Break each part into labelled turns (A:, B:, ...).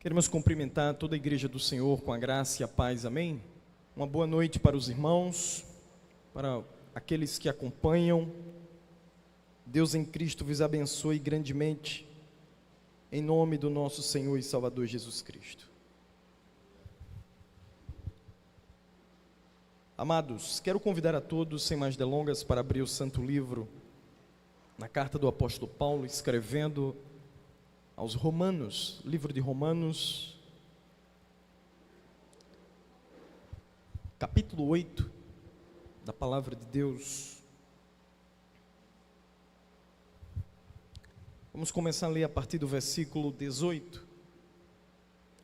A: Queremos cumprimentar toda a igreja do Senhor com a graça e a paz, amém? Uma boa noite para os irmãos, para aqueles que acompanham. Deus em Cristo vos abençoe grandemente, em nome do nosso Senhor e Salvador Jesus Cristo. Amados, quero convidar a todos, sem mais delongas, para abrir o Santo Livro, na carta do apóstolo Paulo, escrevendo aos Romanos, livro de Romanos, capítulo 8, da palavra de Deus. Vamos começar a ler a partir do versículo 18.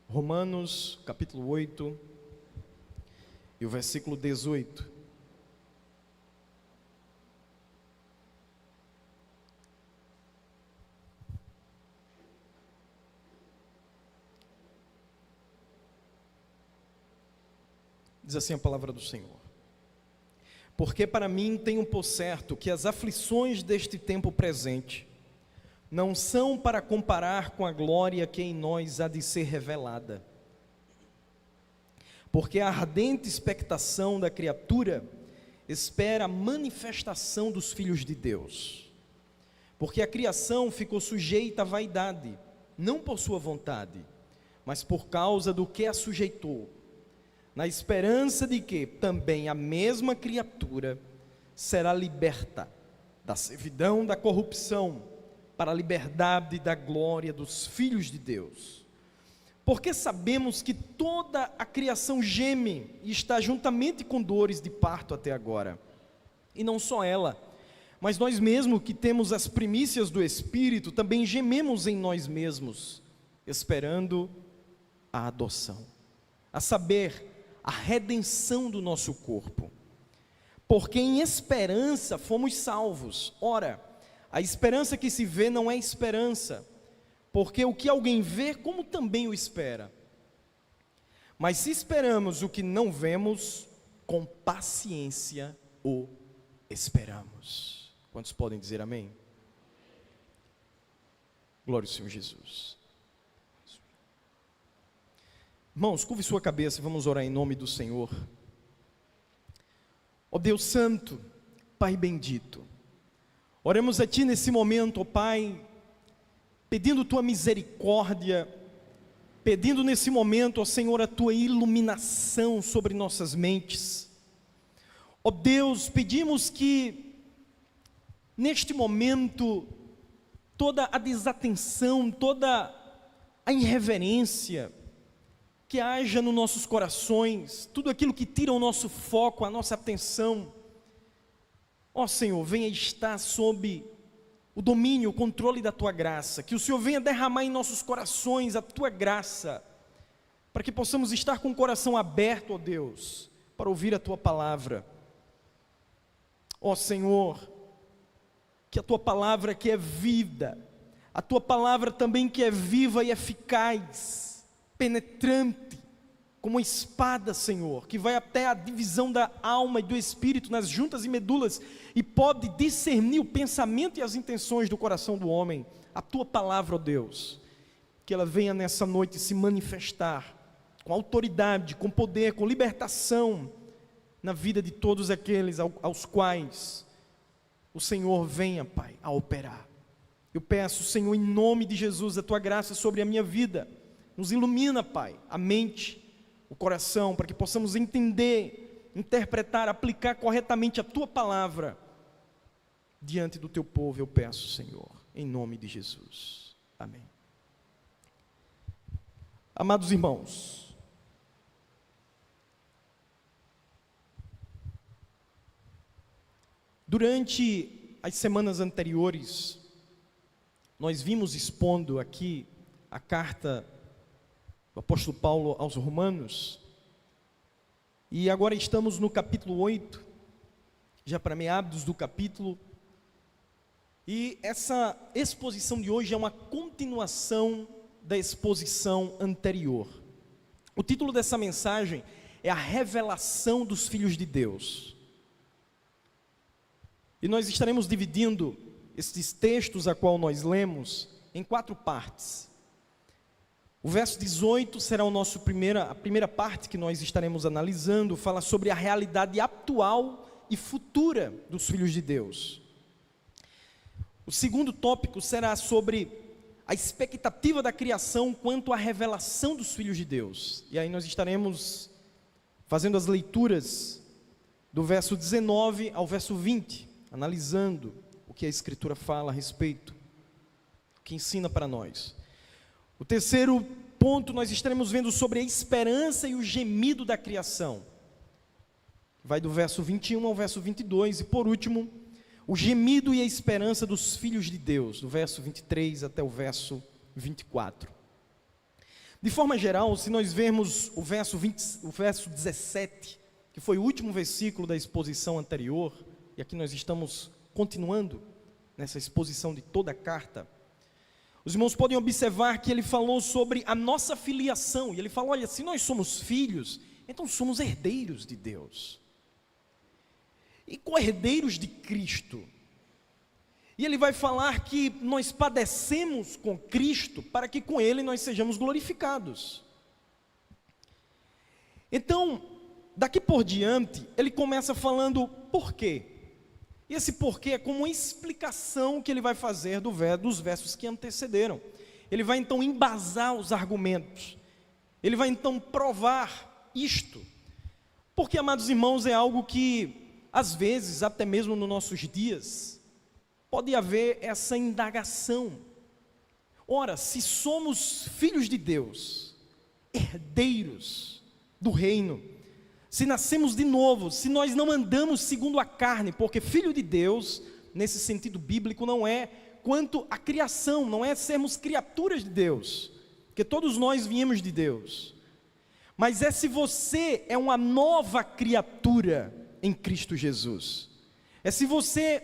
A: Romanos, capítulo 8, e o versículo 18. Diz assim a palavra do Senhor: porque para mim tenho por certo que as aflições deste tempo presente não são para comparar com a glória que em nós há de ser revelada. Porque a ardente expectação da criatura espera a manifestação dos filhos de Deus. Porque a criação ficou sujeita à vaidade, não por sua vontade, mas por causa do que a sujeitou, na esperança de que também a mesma criatura será liberta da servidão da corrupção para a liberdade da glória dos filhos de Deus. Porque sabemos que toda a criação geme e está juntamente com dores de parto até agora. E não só ela, mas nós mesmos que temos as primícias do Espírito, também gememos em nós mesmos, esperando a adoção, a saber, a redenção do nosso corpo. Porque em esperança fomos salvos. Ora, a esperança que se vê não é esperança, porque o que alguém vê, como também o espera. Mas se esperamos o que não vemos, com paciência o esperamos. Quantos podem dizer amém? Glória ao Senhor Jesus. Irmãos, curve sua cabeça e vamos orar em nome do Senhor. Ó Deus Santo, Pai bendito, oremos a Ti nesse momento, ó Pai, pedindo Tua misericórdia, pedindo nesse momento, ó Senhor, a Tua iluminação sobre nossas mentes. Ó Deus, pedimos que, neste momento, toda a desatenção, toda a irreverência, que haja nos nossos corações, tudo aquilo que tira o nosso foco, a nossa atenção, ó Senhor, venha estar sob o domínio, o controle da Tua graça, que o Senhor venha derramar em nossos corações a Tua graça, para que possamos estar com o coração aberto, ó Deus, para ouvir a Tua palavra. Ó Senhor, que a Tua palavra que é vida, a Tua palavra também que é viva e eficaz, penetrante, como uma espada, Senhor, que vai até a divisão da alma e do espírito, nas juntas e medulas, e pode discernir o pensamento e as intenções do coração do homem. A Tua palavra, ó Deus, que ela venha nessa noite se manifestar com autoridade, com poder, com libertação na vida de todos aqueles aos quais o Senhor venha, Pai, a operar. Eu peço, Senhor, em nome de Jesus, a Tua graça sobre a minha vida. Nos ilumina, Pai, a mente, o coração, para que possamos entender, interpretar, aplicar corretamente a Tua palavra diante do Teu povo. Eu peço, Senhor, em nome de Jesus. Amém. Amados irmãos, durante as semanas anteriores, nós vimos expondo aqui a carta do apóstolo Paulo aos Romanos, e agora estamos no capítulo 8, já para meados do capítulo, e essa exposição de hoje é uma continuação da exposição anterior. O título dessa mensagem é a revelação dos filhos de Deus, e nós estaremos dividindo esses textos a qual nós lemos em 4 partes. O verso 18 será a primeira parte que nós estaremos analisando, fala sobre a realidade atual e futura dos filhos de Deus. O segundo tópico será sobre a expectativa da criação quanto à revelação dos filhos de Deus. E aí nós estaremos fazendo as leituras do verso 19 ao verso 20, analisando o que a Escritura fala a respeito, o que ensina para nós. O terceiro ponto, nós estaremos vendo sobre a esperança e o gemido da criação. Vai do verso 21 ao verso 22. E por último, o gemido e a esperança dos filhos de Deus, do verso 23 até o verso 24. De forma geral, se nós vermos o verso 17, que foi o último versículo da exposição anterior, e aqui nós estamos continuando nessa exposição de toda a carta, os irmãos podem observar que ele falou sobre a nossa filiação, e ele falou, olha, se nós somos filhos, então somos herdeiros de Deus, e co-herdeiros de Cristo. E ele vai falar que nós padecemos com Cristo, para que com Ele nós sejamos glorificados. Então, daqui por diante, ele começa falando por quê. E esse porquê é como uma explicação que ele vai fazer dos versos que antecederam. Ele vai então embasar os argumentos. Ele vai então provar isto. Porque, amados irmãos, é algo que, às vezes, até mesmo nos nossos dias, pode haver essa indagação. Ora, se somos filhos de Deus, herdeiros do reino, se nascemos de novo, se nós não andamos segundo a carne, porque filho de Deus, nesse sentido bíblico, não é quanto à criação, não é sermos criaturas de Deus, porque todos nós viemos de Deus, mas é se você é uma nova criatura em Cristo Jesus, é se você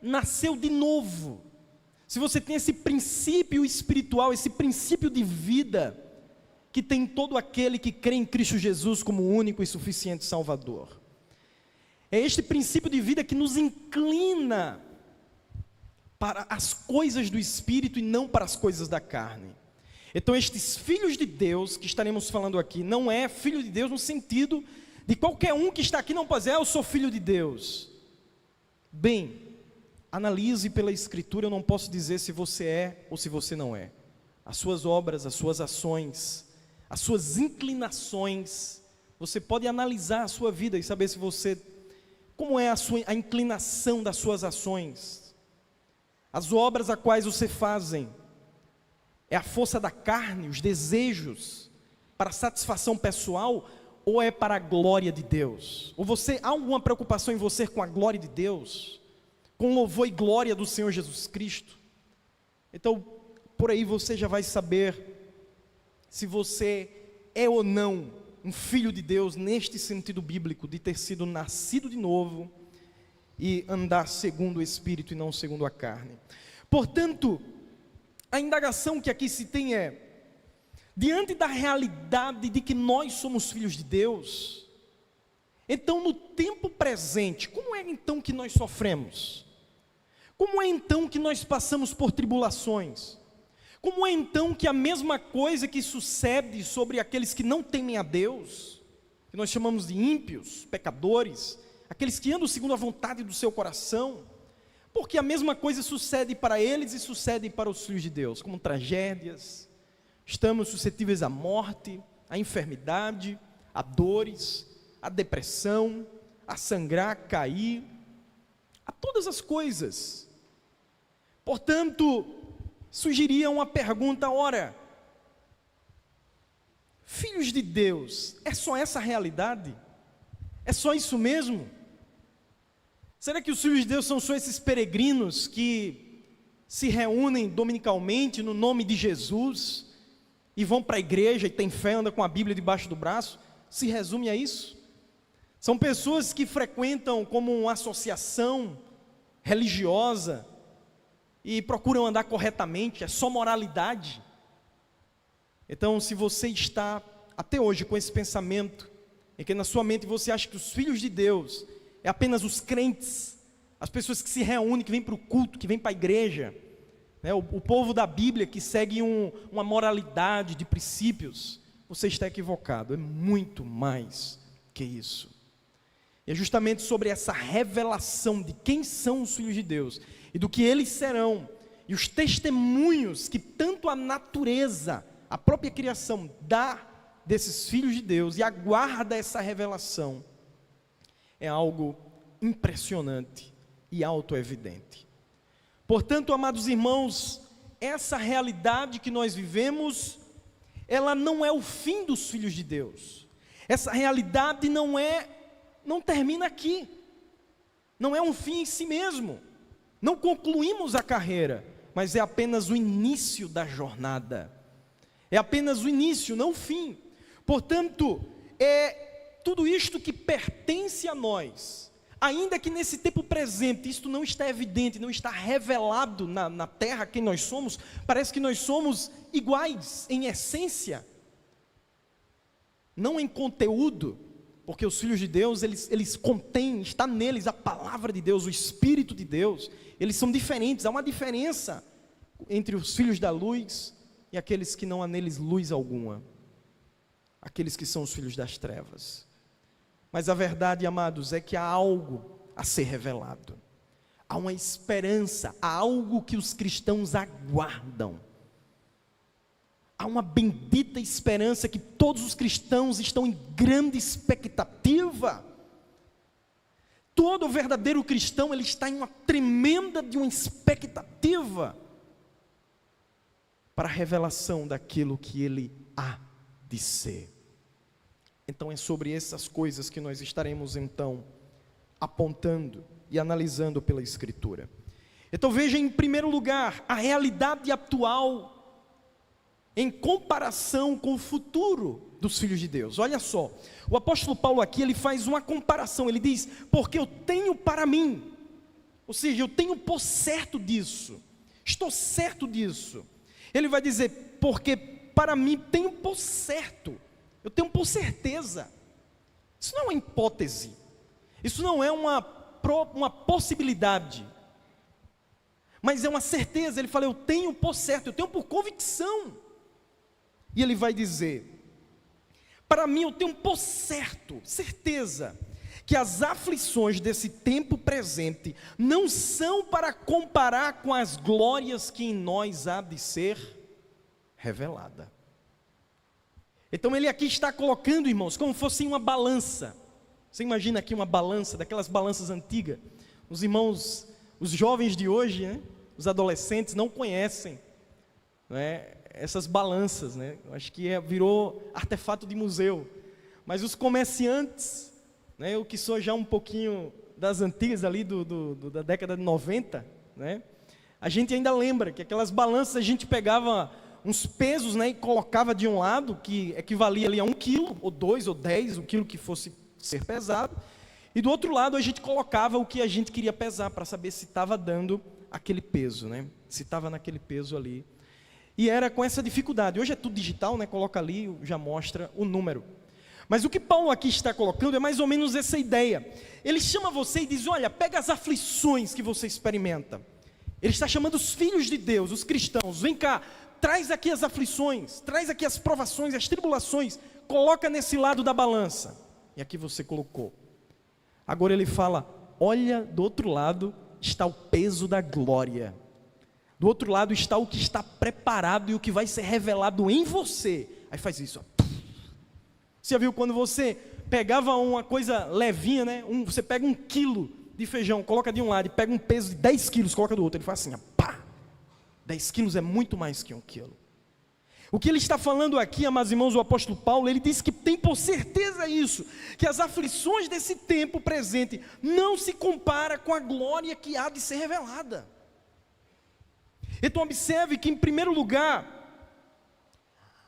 A: nasceu de novo, se você tem esse princípio espiritual, esse princípio de vida, que tem todo aquele que crê em Cristo Jesus como o único e suficiente Salvador. É este princípio de vida que nos inclina para as coisas do Espírito e não para as coisas da carne. Então estes filhos de Deus que estaremos falando aqui, não é filho de Deus no sentido de qualquer um que está aqui não pode dizer, eu sou filho de Deus. Bem, analise pela Escritura, eu não posso dizer se você é ou se você não é. As suas obras, as suas ações, as suas inclinações, você pode analisar a sua vida e saber se você, como é a inclinação das suas ações, as obras a quais você fazem, é a força da carne, os desejos, para satisfação pessoal, ou é para a glória de Deus? Ou há alguma preocupação em você com a glória de Deus, com louvor e glória do Senhor Jesus Cristo? Então, por aí você já vai saber se você é ou não um filho de Deus, neste sentido bíblico, de ter sido nascido de novo, e andar segundo o Espírito e não segundo a carne. Portanto, a indagação que aqui se tem é, diante da realidade de que nós somos filhos de Deus, então no tempo presente, como é então que nós sofremos? Como é então que nós passamos por tribulações? Como é então que a mesma coisa que sucede sobre aqueles que não temem a Deus, que nós chamamos de ímpios, pecadores, aqueles que andam segundo a vontade do seu coração, porque a mesma coisa sucede para eles e sucede para os filhos de Deus, como tragédias, estamos suscetíveis à morte, à enfermidade, a dores, à depressão, a sangrar, a cair, a todas as coisas. Portanto, surgiria uma pergunta, ora, filhos de Deus, é só essa a realidade? É só isso mesmo? Será que os filhos de Deus são só esses peregrinos que se reúnem dominicalmente no nome de Jesus e vão para a igreja e têm fé, andam com a Bíblia debaixo do braço? Se resume a isso? São pessoas que frequentam como uma associação religiosa e procuram andar corretamente, é só moralidade? Então, se você está até hoje com esse pensamento, em que na sua mente você acha que os filhos de Deus é apenas os crentes, as pessoas que se reúnem, que vêm para o culto, que vêm para a igreja, né, o povo da Bíblia que segue uma moralidade de princípios, você está equivocado, é muito mais que isso. E é justamente sobre essa revelação de quem são os filhos de Deus e do que eles serão, e os testemunhos que tanto a natureza, a própria criação dá desses filhos de Deus e aguarda essa revelação, é algo impressionante e autoevidente. Portanto, amados irmãos, essa realidade que nós vivemos, ela não é o fim dos filhos de Deus. Essa realidade não termina aqui. Não é um fim em si mesmo. Não concluímos a carreira, mas é apenas o início da jornada. É apenas o início, não o fim. Portanto, é tudo isto que pertence a nós. Ainda que nesse tempo presente isto não está evidente, não está revelado na terra quem nós somos, parece que nós somos iguais em essência, não em conteúdo, porque os filhos de Deus, eles contêm, está neles a palavra de Deus, o Espírito de Deus, eles são diferentes, há uma diferença entre os filhos da luz e aqueles que não há neles luz alguma, aqueles que são os filhos das trevas. Mas a verdade, amados, é que há algo a ser revelado. Há uma esperança, há algo que os cristãos aguardam. Há uma bendita esperança que todos os cristãos estão em grande expectativa. Todo verdadeiro cristão, ele está em uma tremenda de uma expectativa para a revelação daquilo que ele há de ser. Então é sobre essas coisas que nós estaremos então apontando e analisando pela Escritura. Então veja em primeiro lugar a realidade atual em comparação com o futuro dos filhos de Deus. Olha só, o apóstolo Paulo aqui ele faz uma comparação, ele diz, porque eu tenho para mim, ou seja, eu tenho por certo disso, estou certo disso. Ele vai dizer, porque para mim tenho por certo, eu tenho por certeza. Isso não é uma hipótese, isso não é uma possibilidade, mas é uma certeza. Ele fala, eu tenho por certo, eu tenho por convicção. E ele vai dizer, para mim eu tenho por certo, certeza, que as aflições desse tempo presente não são para comparar com as glórias que em nós há de ser revelada. Então ele aqui está colocando, irmãos, como fosse uma balança. Você imagina aqui uma balança, daquelas balanças antigas. Os irmãos, os jovens de hoje, né, os adolescentes não conhecem, né, essas balanças, né? Acho que virou artefato de museu. Mas os comerciantes, né, eu que sou já um pouquinho das antigas ali da década de 90, né, a gente ainda lembra que aquelas balanças a gente pegava uns pesos, né, e colocava de um lado, que equivalia ali a 1 quilo, ou 2, ou 10, o quilo que fosse ser pesado, e do outro lado a gente colocava o que a gente queria pesar, para saber se estava dando aquele peso, né, se estava naquele peso ali, e era com essa dificuldade. Hoje é tudo digital, né, coloca ali, já mostra o número, mas o que Paulo aqui está colocando é mais ou menos essa ideia. Ele chama você e diz, olha, pega as aflições que você experimenta, ele está chamando os filhos de Deus, os cristãos, vem cá, traz aqui as aflições, traz aqui as provações, as tribulações, coloca nesse lado da balança, e aqui você colocou. Agora ele fala, olha, do outro lado está o peso da glória, do outro lado está o que está preparado e o que vai ser revelado em você. Aí faz isso, ó. Você já viu quando você pegava uma coisa levinha, né? Você pega 1 quilo de feijão, coloca de um lado, e pega um peso de 10 quilos, coloca do outro, ele faz assim, ó, pá! 10 quilos é muito mais que 1 quilo. O que ele está falando aqui, amados irmãos, o apóstolo Paulo, ele diz que tem por certeza isso, que as aflições desse tempo presente não se compara com a glória que há de ser revelada. Então observe que em primeiro lugar,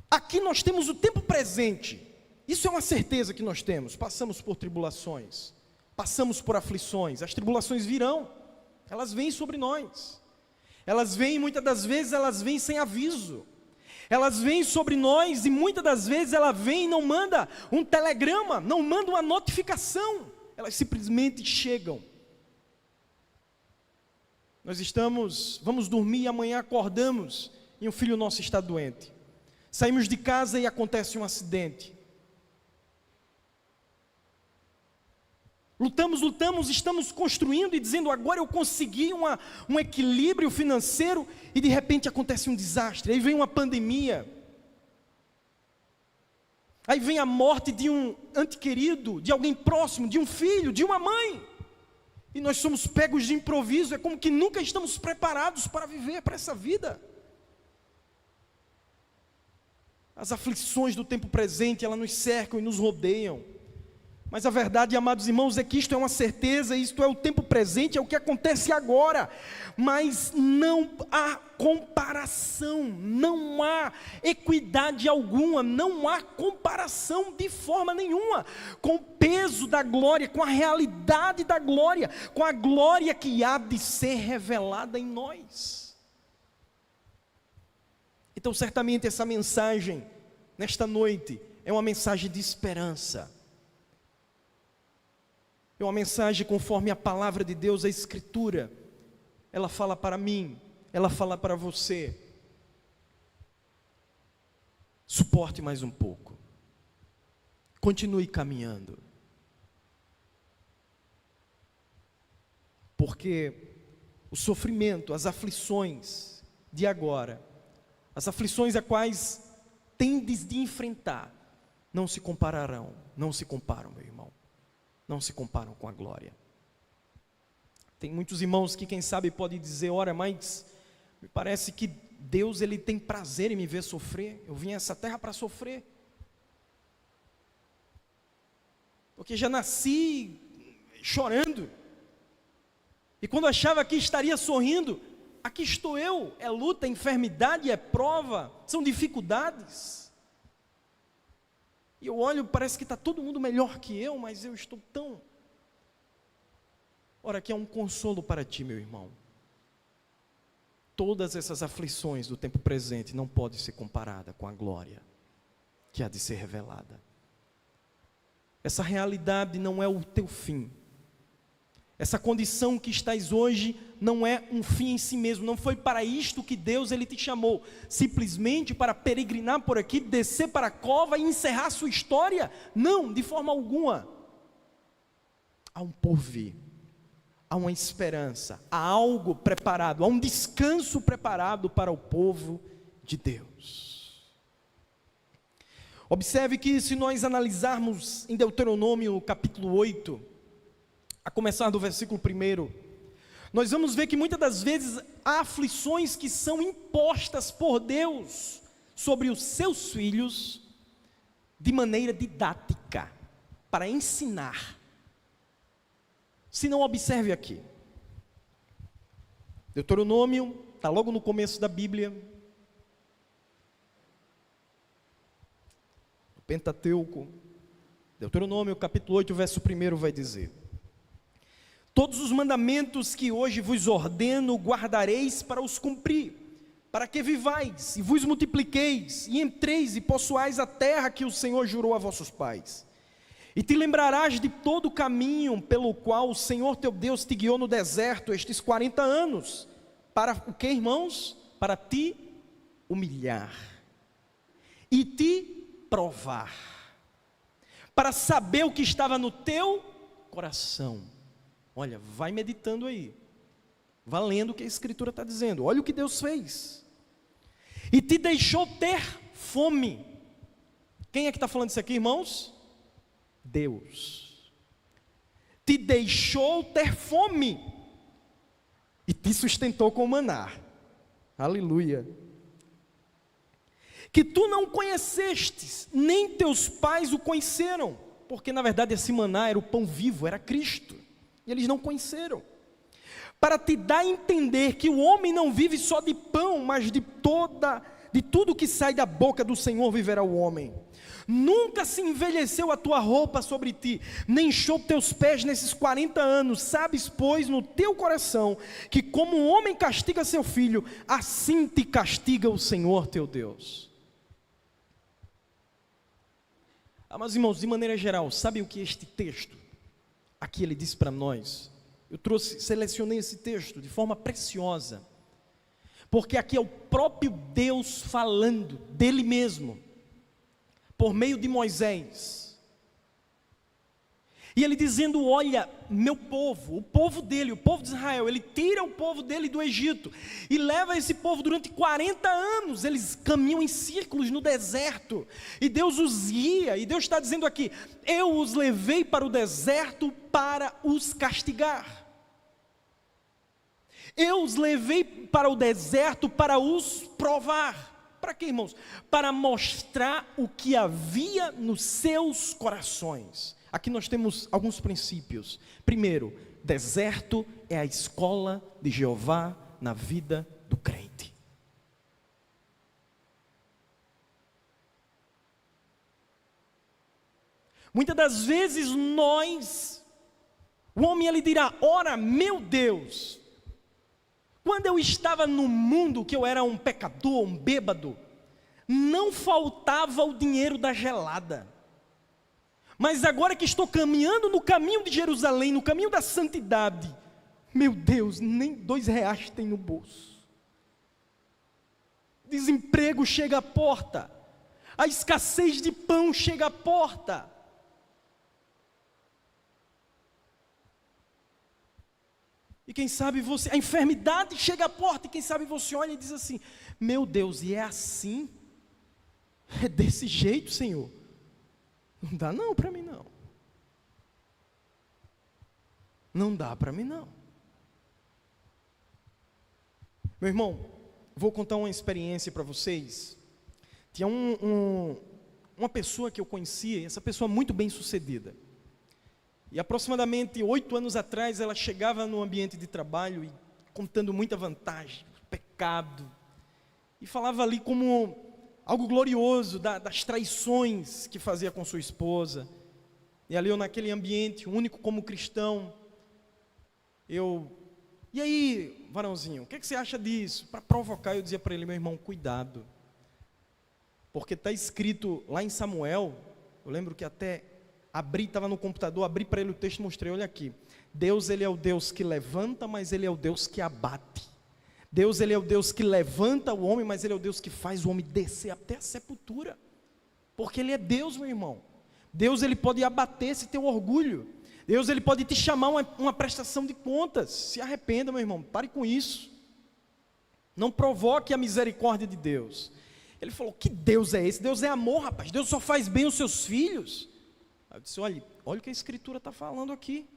A: aqui nós temos o tempo presente, isso é uma certeza que nós temos, passamos por tribulações, passamos por aflições, as tribulações virão, elas vêm sobre nós. Elas vêm, muitas das vezes, elas vêm sem aviso. Elas vêm sobre nós e muitas das vezes ela vem e não manda um telegrama, não manda uma notificação. Elas simplesmente chegam. Vamos dormir e amanhã acordamos e um filho nosso está doente. Saímos de casa e acontece um acidente. Lutamos, estamos construindo e dizendo, agora eu consegui um equilíbrio financeiro, e de repente acontece um desastre, aí vem uma pandemia, aí vem a morte de um ente querido, de alguém próximo, de um filho, de uma mãe, e nós somos pegos de improviso, é como que nunca estamos preparados para viver para essa vida. As aflições do tempo presente, elas nos cercam e nos rodeiam. Mas a verdade, amados irmãos, é que isto é uma certeza, isto é o tempo presente, é o que acontece agora. Mas não há comparação, não há equidade alguma, não há comparação de forma nenhuma com o peso da glória, com a realidade da glória, com a glória que há de ser revelada em nós. Então, certamente essa mensagem, nesta noite, é uma mensagem de esperança. É uma mensagem conforme a palavra de Deus, a Escritura. Ela fala para mim, ela fala para você. Suporte mais um pouco. Continue caminhando. Porque o sofrimento, as aflições de agora, as aflições a quais tendes de enfrentar, não se compararão, não se comparam, meu irmão. Não se comparam com a glória. Tem muitos irmãos que, quem sabe, podem dizer, ora, mas me parece que Deus, Ele tem prazer em me ver sofrer. Eu vim a essa terra para sofrer. Porque já nasci chorando. E quando achava que estaria sorrindo, aqui estou eu. É luta, é enfermidade, é prova, são dificuldades. E eu olho, parece que está todo mundo melhor que eu, mas eu estou tão... Ora, aqui é um consolo para ti, meu irmão. Todas essas aflições do tempo presente não podem ser comparadas com a glória que há de ser revelada. Essa realidade não é o teu fim. Essa condição que estás hoje não é um fim em si mesmo, não foi para isto que Deus Ele te chamou, simplesmente para peregrinar por aqui, descer para a cova e encerrar sua história. Não, de forma alguma. Há um porvir, há uma esperança, há algo preparado, há um descanso preparado para o povo de Deus. Observe que, se nós analisarmos em Deuteronômio capítulo 8, a começar do versículo 1, nós vamos ver que muitas das vezes há aflições que são impostas por Deus sobre os seus filhos de maneira didática, para ensinar. Se não, observe aqui. Deuteronômio, está logo no começo da Bíblia. O Pentateuco. Deuteronômio capítulo 8, verso 1 vai dizer: todos os mandamentos que hoje vos ordeno, guardareis para os cumprir, para que vivais e vos multipliqueis, e entreis e possuais a terra que o Senhor jurou a vossos pais. E te lembrarás de todo o caminho pelo qual o Senhor teu Deus te guiou no deserto estes 40 anos, para o que, irmãos? Para te humilhar e te provar, para saber o que estava no teu coração. Olha, vai meditando aí, vá lendo o que a Escritura está dizendo. Olha o que Deus fez. E te deixou ter fome. Quem é que está falando isso aqui, irmãos? Deus. Te deixou ter fome e te sustentou com maná. Aleluia. Que tu não conhecestes, nem teus pais o conheceram, porque na verdade esse maná era o pão vivo, era Cristo. E eles não conheceram, para te dar a entender que o homem não vive só de pão, mas de tudo que sai da boca do Senhor viverá o homem. Nunca se envelheceu a tua roupa sobre ti, nem inchou teus pés nesses 40 anos, sabes, pois, no teu coração, que como um homem castiga seu filho, assim te castiga o Senhor teu Deus. Mas irmãos, de maneira geral, sabe o que este texto aqui ele diz para nós? Selecionei esse texto de forma preciosa, porque aqui é o próprio Deus falando dele mesmo, por meio de Moisés. E ele dizendo: olha, meu povo, o povo dele, o povo de Israel, ele tira o povo dele do Egito e leva esse povo durante 40 anos, eles caminham em círculos no deserto, e Deus os guia, e Deus está dizendo aqui: eu os levei para o deserto para os castigar. Eu os levei para o deserto para os provar. Para quê, irmãos? Para mostrar o que havia nos seus corações. Aqui nós temos alguns princípios. Primeiro, deserto é a escola de Jeová na vida do crente. Muitas das vezes o homem ele dirá: ora, meu Deus, quando eu estava no mundo, que eu era um pecador, um bêbado, não faltava o dinheiro da gelada. Mas agora que estou caminhando no caminho de Jerusalém, no caminho da santidade, meu Deus, nem R$2 tem no bolso. Desemprego chega à porta, a escassez de pão chega à porta. E quem sabe você, a enfermidade chega à porta, e quem sabe você olha e diz assim: meu Deus, e é assim? É desse jeito, Senhor? Não dá não para mim não. Não dá para mim não. Meu irmão, vou contar uma experiência para vocês. Tinha uma pessoa que eu conhecia, essa pessoa muito bem sucedida. E aproximadamente 8 anos atrás, ela chegava no ambiente de trabalho e contando muita vantagem, pecado, e falava ali como algo glorioso das traições que fazia com sua esposa. E ali eu naquele ambiente, único como cristão, e aí, varãozinho, o que você acha disso? Para provocar, eu dizia para ele: meu irmão, cuidado, porque está escrito lá em Samuel, eu lembro que até estava no computador, abri para ele o texto e mostrei: olha aqui, Deus ele é o Deus que levanta, mas ele é o Deus que abate. Deus ele é o Deus que levanta o homem, mas ele é o Deus que faz o homem descer até a sepultura, porque ele é Deus, meu irmão. Deus ele pode abater esse teu orgulho. Deus ele pode te chamar uma prestação de contas. Se arrependa, meu irmão, pare com isso. Não provoque a misericórdia de Deus. Ele falou: que Deus é esse? Deus é amor, rapaz. Deus só faz bem aos seus filhos. Eu disse: olha o que a Escritura está falando aqui.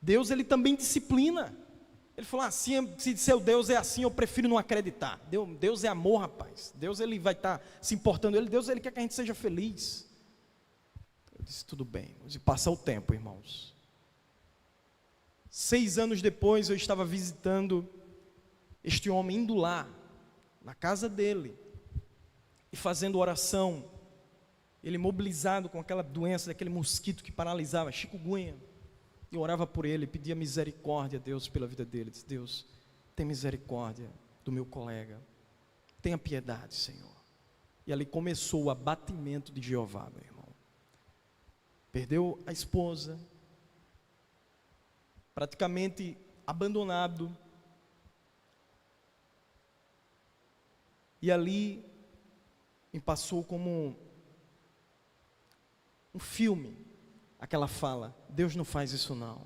A: Deus ele também disciplina. Ele falou: assim, se seu Deus é assim, eu prefiro não acreditar. Deus é amor, rapaz. Deus ele vai estar se importando. Deus ele quer que a gente seja feliz. Eu disse: tudo bem. Vamos passar o tempo, irmãos. 6 anos depois, eu estava visitando este homem, indo lá, na casa dele, e fazendo oração. Ele mobilizado com aquela doença, daquele mosquito que paralisava, chikungunya. Eu orava por ele, pedia misericórdia a Deus pela vida dele. Disse: Deus, tem misericórdia do meu colega. Tenha piedade, Senhor. E ali começou o abatimento de Jeová, meu irmão. Perdeu a esposa, praticamente abandonado. E ali me passou como um filme, aquela fala: Deus não faz isso não.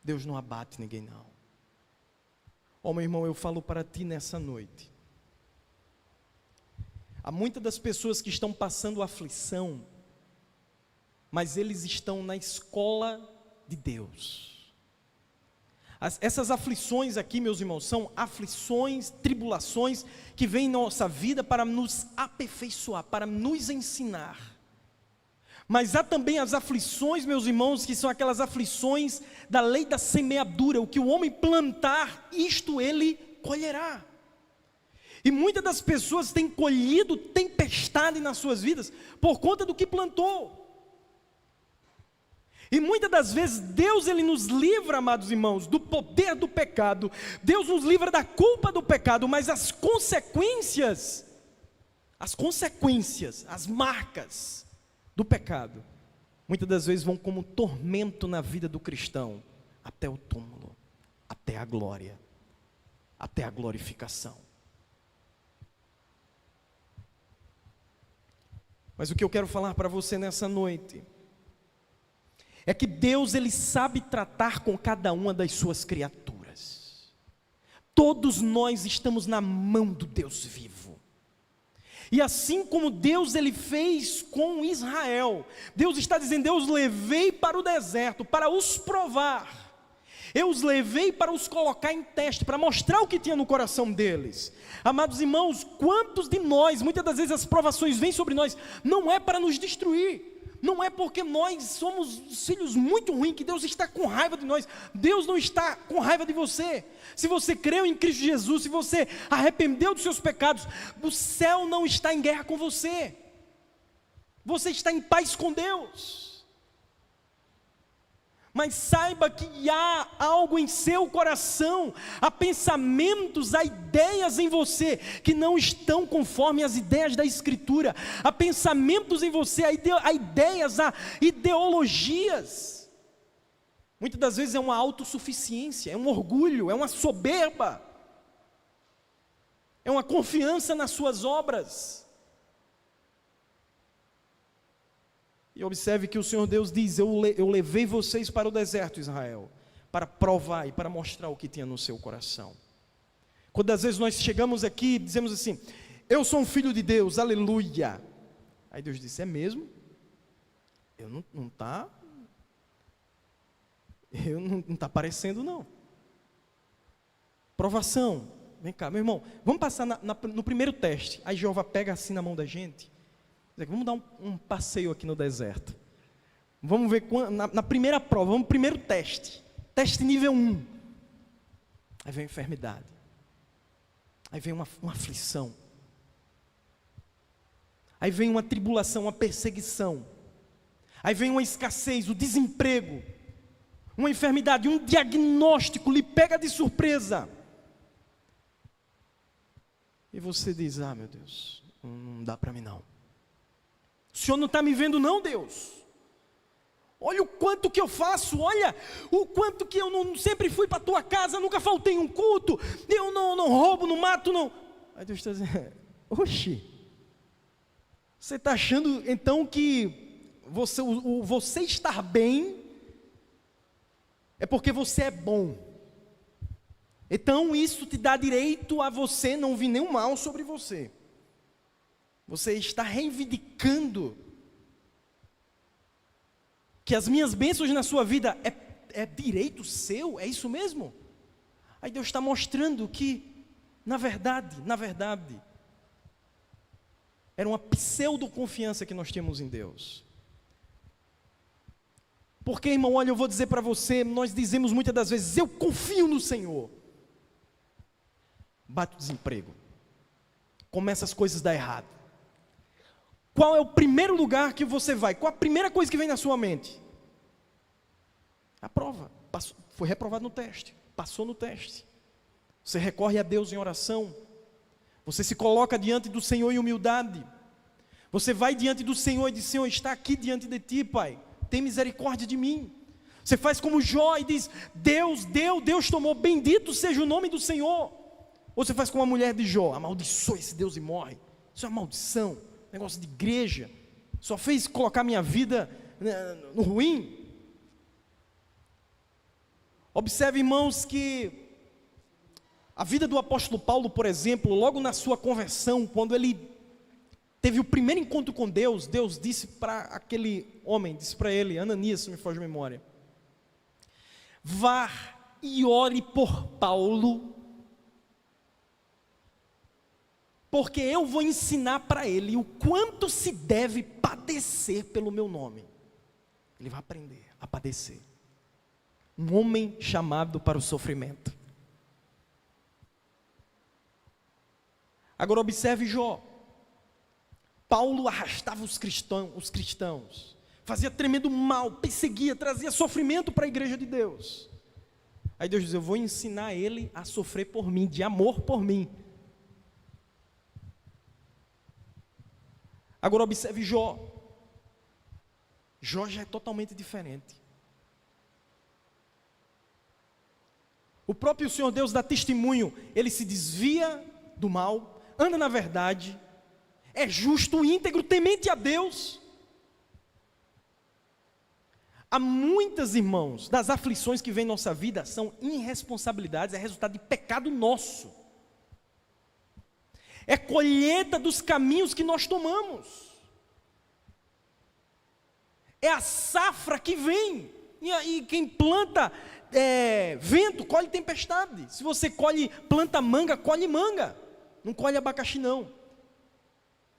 A: Deus não abate ninguém não. Ó, meu irmão, eu falo para ti nessa noite. Há muitas das pessoas que estão passando aflição, mas eles estão na escola de Deus. Essas aflições aqui, meus irmãos, são aflições, tribulações que vêm em nossa vida para nos aperfeiçoar, para nos ensinar. Mas há também as aflições, meus irmãos, que são aquelas aflições da lei da semeadura. O que o homem plantar, isto ele colherá. E muitas das pessoas têm colhido tempestade nas suas vidas por conta do que plantou. E muitas das vezes Deus ele nos livra, amados irmãos, do poder do pecado. Deus nos livra da culpa do pecado, mas as consequências, as marcas do pecado, muitas das vezes vão como tormento na vida do cristão, até o túmulo, até a glória, até a glorificação. Mas o que eu quero falar para você nessa noite é que Deus, Ele sabe tratar com cada uma das suas criaturas. Todos nós estamos na mão do Deus vivo. E assim como Deus, Ele fez com Israel, Deus está dizendo: eu os levei para o deserto, para os provar. Eu os levei para os colocar em teste, para mostrar o que tinha no coração deles. Amados irmãos, quantos de nós, muitas das vezes as provações vêm sobre nós, não é para nos destruir, não é porque nós somos filhos muito ruins, que Deus está com raiva de nós. Deus não está com raiva de você. Se você creu em Cristo Jesus, se você arrependeu dos seus pecados, o céu não está em guerra com você. Você está em paz com Deus. Mas saiba que há algo em seu coração, há pensamentos, há ideias em você que não estão conforme as ideias da Escritura. Há pensamentos em você, há ideias, há ideologias. Muitas das vezes é uma autossuficiência, é um orgulho, é uma soberba, é uma confiança nas suas obras. E observe que o Senhor Deus diz: eu levei vocês para o deserto, Israel, para provar e para mostrar o que tinha no seu coração. Quando às vezes nós chegamos aqui e dizemos assim: eu sou um filho de Deus, aleluia. Aí Deus disse: é mesmo? Eu não está parecendo não. Provação, vem cá, meu irmão, vamos passar no primeiro teste. Aí Jeová pega assim na mão da gente. Vamos dar um passeio aqui no deserto. Vamos ver na primeira prova, vamos primeiro teste. Teste nível 1. Aí vem a enfermidade. Aí vem uma aflição. Aí vem uma tribulação, uma perseguição. Aí vem uma escassez, o desemprego. Uma enfermidade, um diagnóstico lhe pega de surpresa. E você diz: ah, meu Deus, não dá para mim não. O Senhor não está me vendo não, Deus? Olha o quanto que eu faço, olha o quanto que eu não sempre fui para a tua casa, nunca faltei um culto, eu não roubo, não mato, não. Aí Deus está dizendo: oxi, você está achando então que você estar bem é porque você é bom. Então isso te dá direito a você não vir nenhum mal sobre você. Você está reivindicando que as minhas bênçãos na sua vida é direito seu, é isso mesmo? Aí Deus está mostrando que, na verdade, era uma pseudo-confiança que nós tínhamos em Deus. Porque, irmão, olha, eu vou dizer para você, nós dizemos muitas das vezes: eu confio no Senhor. Bate o desemprego, começa as coisas a dar errado. Qual é o primeiro lugar que você vai? Qual a primeira coisa que vem na sua mente? A prova. Foi reprovado no teste. Passou no teste. Você recorre a Deus em oração. Você se coloca diante do Senhor em humildade. Você vai diante do Senhor e diz: Senhor, está aqui diante de ti, Pai. Tem misericórdia de mim. Você faz como Jó e diz: Deus deu, Deus tomou. Bendito seja o nome do Senhor. Ou você faz como a mulher de Jó: amaldiçoa esse Deus e morre. Isso é uma maldição. Negócio de igreja, só fez colocar minha vida no ruim. Observe, irmãos, que a vida do apóstolo Paulo, por exemplo, logo na sua conversão, quando ele teve o primeiro encontro com Deus, Deus disse para aquele homem, disse para ele, Ananias, se me foge a memória: vá e ore por Paulo, porque eu vou ensinar para ele o quanto se deve padecer pelo meu nome. Ele vai aprender a padecer. Um homem chamado para o sofrimento. Agora observe Jó. Paulo arrastava os cristãos, fazia tremendo mal, perseguia, trazia sofrimento para a igreja de Deus. Aí Deus diz: eu vou ensinar ele a sofrer por mim, de amor por mim. Agora observe Jó. Jó já é totalmente diferente. O próprio Senhor Deus dá testemunho, ele se desvia do mal, anda na verdade, é justo, íntegro, temente a Deus. Há muitas, irmãos, das aflições que vêm em nossa vida são irresponsabilidades, é resultado de pecado nosso. É colheita dos caminhos que nós tomamos. É a safra que vem. E quem planta vento, colhe tempestade. Se você planta manga, colhe manga. Não colhe abacaxi não.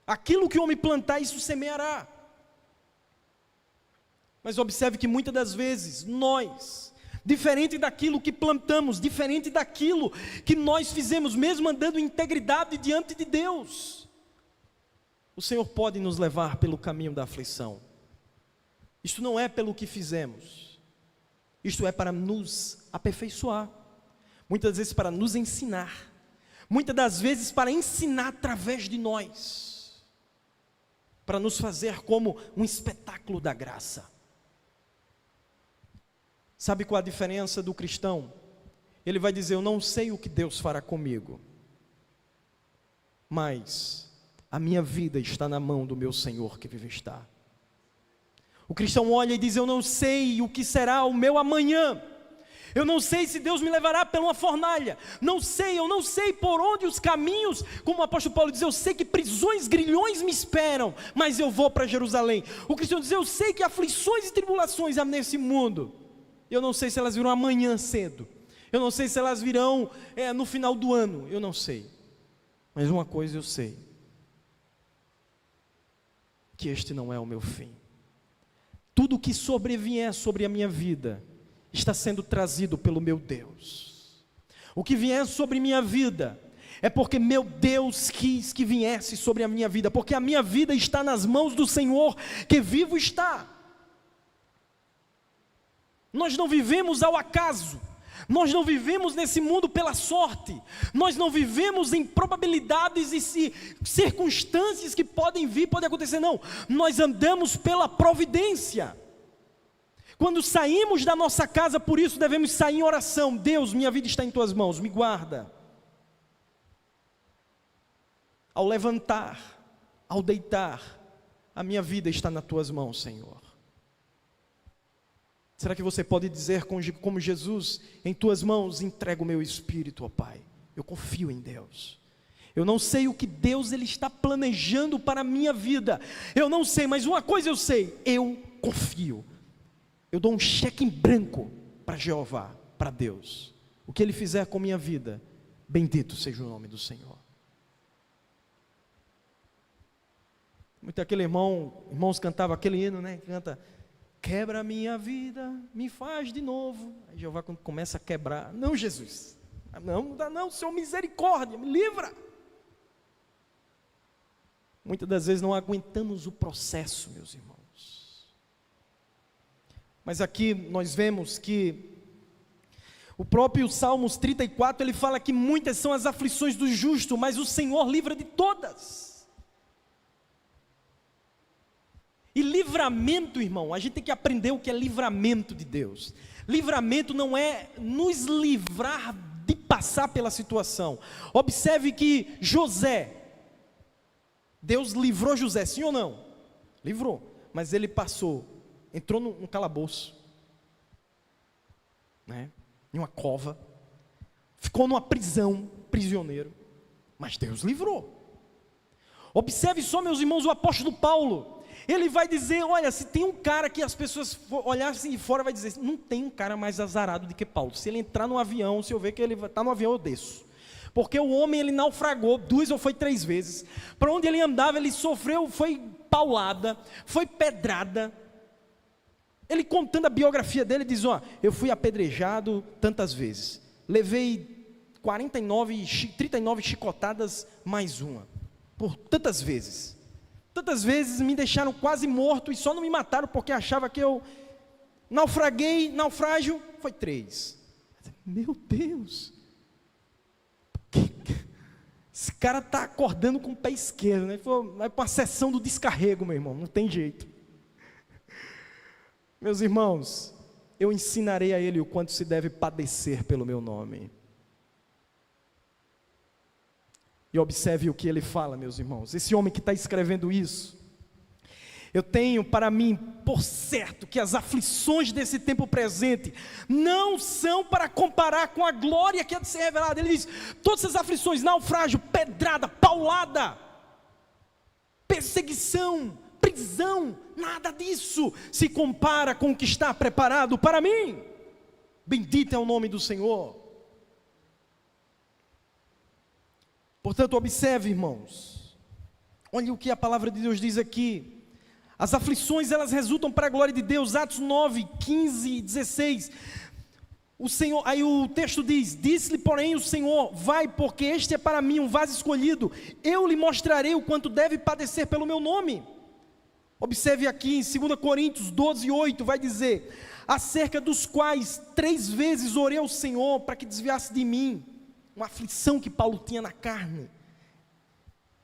A: Aquilo que o homem plantar, isso semeará. Mas observe que muitas das vezes nós, diferente daquilo que plantamos, diferente daquilo que nós fizemos, mesmo andando em integridade diante de Deus, o Senhor pode nos levar pelo caminho da aflição. Isto não é pelo que fizemos, isto é para nos aperfeiçoar, muitas vezes para nos ensinar, muitas das vezes para ensinar através de nós, para nos fazer como um espetáculo da graça. Sabe qual a diferença do cristão? Ele vai dizer: eu não sei o que Deus fará comigo, mas a minha vida está na mão do meu Senhor que vive está. O cristão olha e diz: eu não sei o que será o meu amanhã, eu não sei se Deus me levará pela uma fornalha, eu não sei por onde os caminhos, como o apóstolo Paulo diz, eu sei que prisões, grilhões me esperam, mas eu vou para Jerusalém. O cristão diz: eu sei que aflições e tribulações há nesse mundo, eu não sei se elas virão amanhã cedo, eu não sei se elas virão no final do ano, eu não sei, mas uma coisa eu sei, que este não é o meu fim. Tudo que sobrevier sobre a minha vida está sendo trazido pelo meu Deus. O que vier sobre minha vida é porque meu Deus quis que viesse sobre a minha vida, porque a minha vida está nas mãos do Senhor que vivo está. Nós não vivemos ao acaso, nós não vivemos nesse mundo pela sorte, nós não vivemos em probabilidades e circunstâncias que podem acontecer, não, nós andamos pela providência. Quando saímos da nossa casa, por isso devemos sair em oração: Deus, minha vida está em tuas mãos, me guarda. Ao levantar, ao deitar, a minha vida está nas tuas mãos, Senhor. Será que você pode dizer como Jesus: em tuas mãos entrego o meu espírito, ó Pai? Eu confio em Deus. Eu não sei o que Deus ele está planejando para a minha vida, eu não sei, mas uma coisa eu sei: eu confio. Eu dou um cheque em branco para Jeová, para Deus. O que Ele fizer com minha vida, bendito seja o nome do Senhor. Muito aquele irmãos cantavam aquele hino, né? Canta: quebra a minha vida, me faz de novo. Aí Jeová, quando começa a quebrar: não, Jesus, não dá não, Senhor, misericórdia, me livra. Muitas das vezes não aguentamos o processo, meus irmãos. Mas aqui nós vemos que o próprio Salmos 34, ele fala que muitas são as aflições do justo, mas o Senhor livra de todas. E livramento, irmão, a gente tem que aprender o que é livramento de Deus. Livramento não é nos livrar de passar pela situação. Observe que Deus livrou José, sim ou não? Livrou, mas ele entrou num calabouço, né? Em uma cova, ficou numa prisão, prisioneiro, mas Deus livrou. Observe só, meus irmãos, o apóstolo Paulo, ele vai dizer: olha, se tem um cara que as pessoas olhassem de fora, vai dizer: não tem um cara mais azarado do que Paulo. Se ele entrar no avião, se eu ver que ele está no avião, eu desço. Porque o homem, ele naufragou 2 ou 3 vezes, para onde ele andava, ele sofreu, foi paulada, foi pedrada. Ele contando a biografia dele, diz: eu fui apedrejado tantas vezes, levei 39 chicotadas mais uma, por tantas vezes me deixaram quase morto, e só não me mataram porque achavam que eu naufrágio foi 3. Meu Deus, esse cara está acordando com o pé esquerdo, né? Vai para a sessão do descarrego, meu irmão, não tem jeito. Meus irmãos, eu ensinarei a ele o quanto se deve padecer pelo meu nome. E observe o que ele fala, meus irmãos. Esse homem que está escrevendo isso, eu tenho para mim por certo que as aflições desse tempo presente não são para comparar com a glória que há de ser revelada. Ele diz: todas essas aflições, naufrágio, pedrada, paulada, perseguição, prisão, nada disso se compara com o que está preparado para mim. Bendito é o nome do Senhor. Portanto, observe, irmãos, olha o que a palavra de Deus diz aqui. As aflições, elas resultam para a glória de Deus. Atos 9, 15 e 16. O Senhor, aí o texto diz: disse-lhe porém o Senhor: vai, porque este é para mim um vaso escolhido, eu lhe mostrarei o quanto deve padecer pelo meu nome. Observe aqui em 2 Coríntios 12, 8, vai dizer: acerca dos quais 3 vezes orei ao Senhor para que desviasse de mim. Uma aflição que Paulo tinha na carne.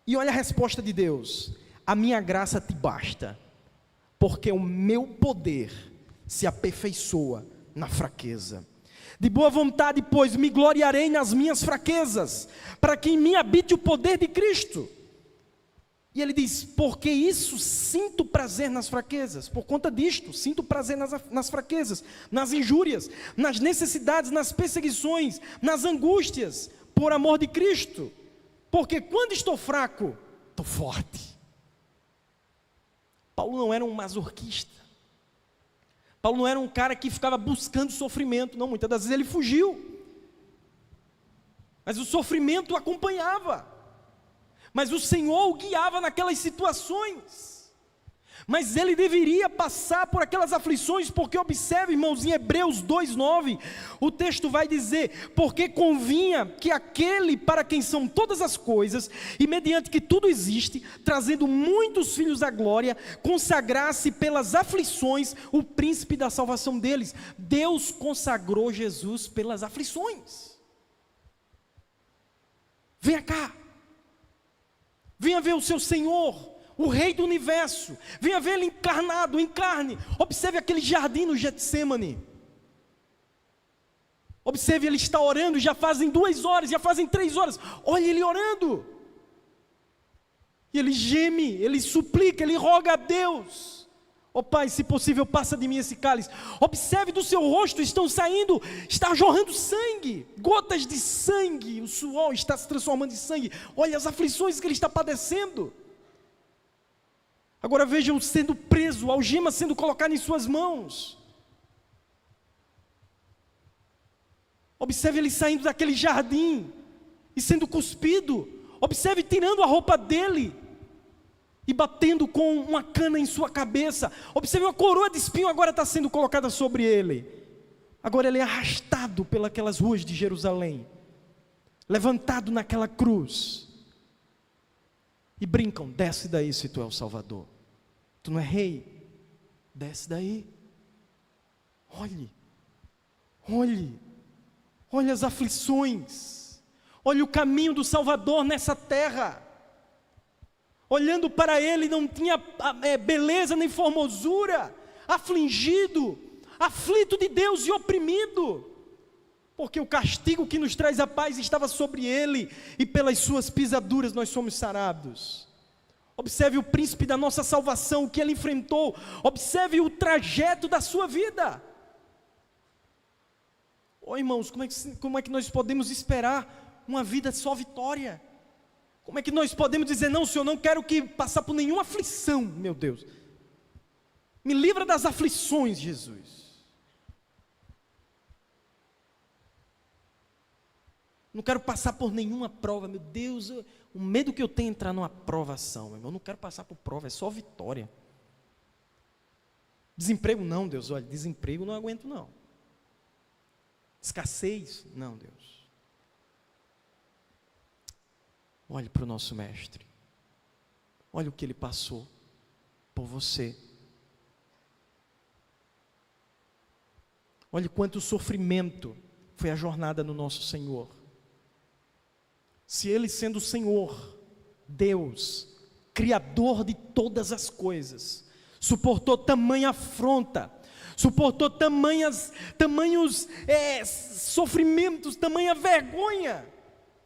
A: E olha a resposta de Deus: a minha graça te basta, porque o meu poder se aperfeiçoa na fraqueza. De boa vontade, pois, me gloriarei nas minhas fraquezas, para que em mim habite o poder de Cristo. E ele diz: porque isso sinto prazer nas fraquezas. Por conta disto, sinto prazer nas fraquezas, nas injúrias, nas necessidades, nas perseguições, nas angústias, por amor de Cristo. Porque quando estou fraco, estou forte. Paulo não era um masoquista. Paulo não era um cara que ficava buscando sofrimento. Não, muitas das vezes ele fugiu. Mas o sofrimento o acompanhava. Mas o Senhor o guiava naquelas situações. Mas ele deveria passar por aquelas aflições, porque observe, irmãos, em Hebreus 2:9, o texto vai dizer: porque convinha que aquele para quem são todas as coisas, e mediante que tudo existe, trazendo muitos filhos à glória, consagrasse pelas aflições o príncipe da salvação deles. Deus consagrou Jesus pelas aflições. Venha cá, venha ver o seu Senhor, o Rei do Universo, venha ver Ele encarnado, em carne. Observe aquele jardim no Getsêmani. Observe, Ele está orando, já fazem 2 horas, já fazem 3 horas. Olha Ele orando. E Ele geme, Ele suplica, Ele roga a Deus: ó Pai, se possível, passa de mim esse cálice. Observe, do seu rosto está jorrando sangue, gotas de sangue, o suor está se transformando em sangue. Olha as aflições que Ele está padecendo. Agora vejam, sendo preso, algema sendo colocada em suas mãos. Observe ele saindo daquele jardim e sendo cuspido. Observe tirando a roupa dele e batendo com uma cana em sua cabeça. Observe, uma coroa de espinho agora está sendo colocada sobre ele. Agora ele é arrastado pelas ruas de Jerusalém, levantado naquela cruz. E brincam: desce daí se tu é o Salvador. Tu não é rei? Desce daí. Olhe as aflições. Olhe o caminho do Salvador nessa terra. Olhando para Ele, não tinha beleza nem formosura. Afligido, aflito de Deus e oprimido. Porque o castigo que nos traz a paz estava sobre Ele, e pelas suas pisaduras nós somos sarados. Observe o príncipe da nossa salvação, o que ele enfrentou. Observe o trajeto da sua vida. Irmãos, como é que nós podemos esperar uma vida só vitória? Como é que nós podemos dizer: não, Senhor, não quero passar por nenhuma aflição, meu Deus. Me livra das aflições, Jesus. Não quero passar por nenhuma prova, meu Deus. O medo que eu tenho é entrar numa provação, meu irmão. Eu não quero passar por prova, é só vitória. Desemprego não, Deus, olha, desemprego não aguento não. Escassez, não, Deus. Olhe para o nosso mestre. Olha o que ele passou por você. Olhe quanto sofrimento foi a jornada no nosso Senhor. Se Ele, sendo o Senhor, Deus, Criador de todas as coisas, suportou tamanha afronta, suportou tamanhos sofrimentos, tamanha vergonha,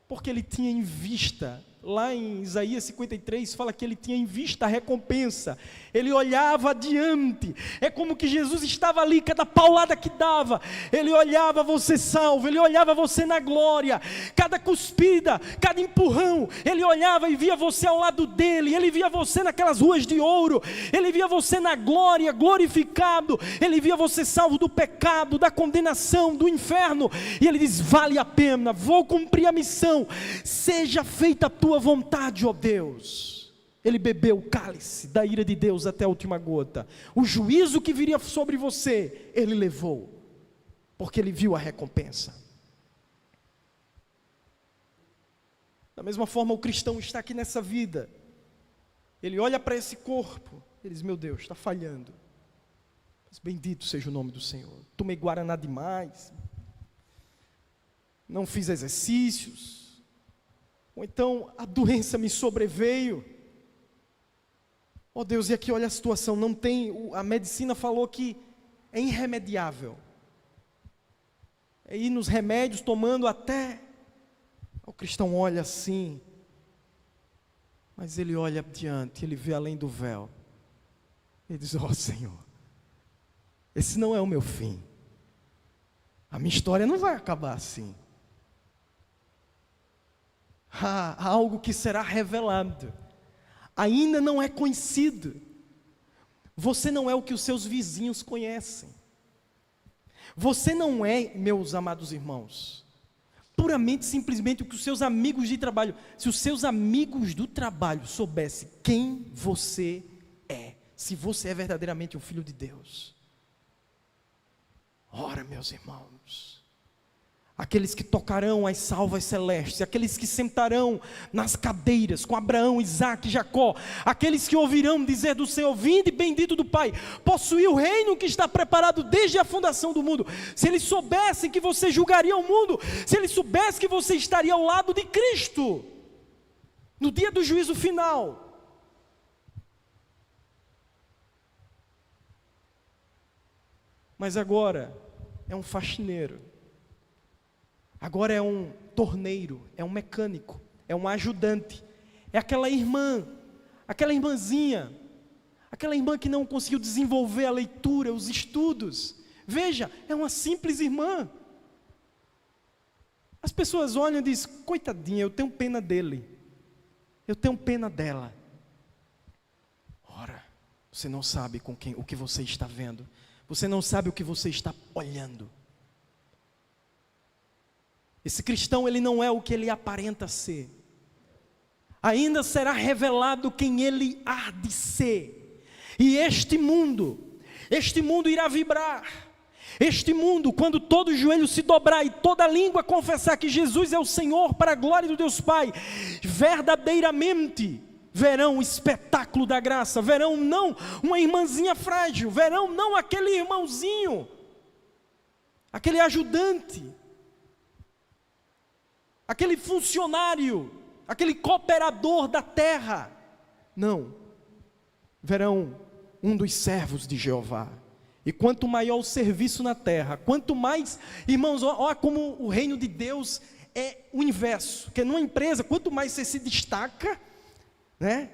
A: porque ele tinha em vista. Lá em Isaías 53 fala que ele tinha em vista a recompensa, ele olhava adiante, é como que Jesus estava ali, cada paulada que dava, ele olhava você salvo, ele olhava você na glória, cada cuspida, cada empurrão, ele olhava e via você ao lado dele, ele via você naquelas ruas de ouro, ele via você na glória, glorificado, ele via você salvo do pecado, da condenação, do inferno, e ele diz: vale a pena, vou cumprir a missão, seja feita a tua vontade, ó Deus. Ele bebeu o cálice da ira de Deus até a última gota. O juízo que viria sobre você, ele levou, porque ele viu a recompensa. Da mesma forma, o cristão está aqui nessa vida, ele olha para esse corpo, ele diz: meu Deus, está falhando, mas bendito seja o nome do Senhor. Tomei guaraná demais, não fiz exercícios, ou então a doença me sobreveio. Ó Deus, e aqui olha a situação, não tem, a medicina falou que é irremediável. É ir nos remédios tomando até, o cristão olha assim, mas ele olha adiante, ele vê além do véu, ele diz: ó Senhor, esse não é o meu fim, a minha história não vai acabar assim. Há algo que será revelado, ainda não é conhecido. Você não é o que os seus vizinhos conhecem. Você não é, meus amados irmãos, puramente, simplesmente o que os seus amigos de trabalho. Se os seus amigos do trabalho soubessem quem você é, se você é verdadeiramente um filho de Deus. Ora, meus irmãos, aqueles que tocarão as salvas celestes, aqueles que sentarão nas cadeiras com Abraão, Isaque e Jacó, aqueles que ouvirão dizer do Senhor: vinde bendito do Pai, possuir o reino que está preparado desde a fundação do mundo. Se eles soubessem que você julgaria o mundo, se eles soubessem que você estaria ao lado de Cristo, no dia do juízo final. Mas agora é um faxineiro, agora é um torneiro, é um mecânico, é um ajudante, é aquela irmã, aquela irmãzinha, aquela irmã que não conseguiu desenvolver a leitura, os estudos. Veja, é uma simples irmã. As pessoas olham e dizem: coitadinha, eu tenho pena dele, eu tenho pena dela. Ora, você não sabe o que você está vendo, você não sabe o que você está olhando. Esse cristão, ele não é o que ele aparenta ser. Ainda será revelado quem ele há de ser. E este mundo irá vibrar. Este mundo, quando todo joelho se dobrar e toda língua confessar que Jesus é o Senhor, para a glória do Deus Pai, verdadeiramente verão o espetáculo da graça, verão não uma irmãzinha frágil, verão não aquele irmãozinho, aquele ajudante, aquele funcionário, aquele cooperador da terra. Não, verão um dos servos de Jeová. E quanto maior o serviço na terra, quanto mais, irmãos, olha como o reino de Deus é o inverso, porque numa empresa, quanto mais você se destaca, né,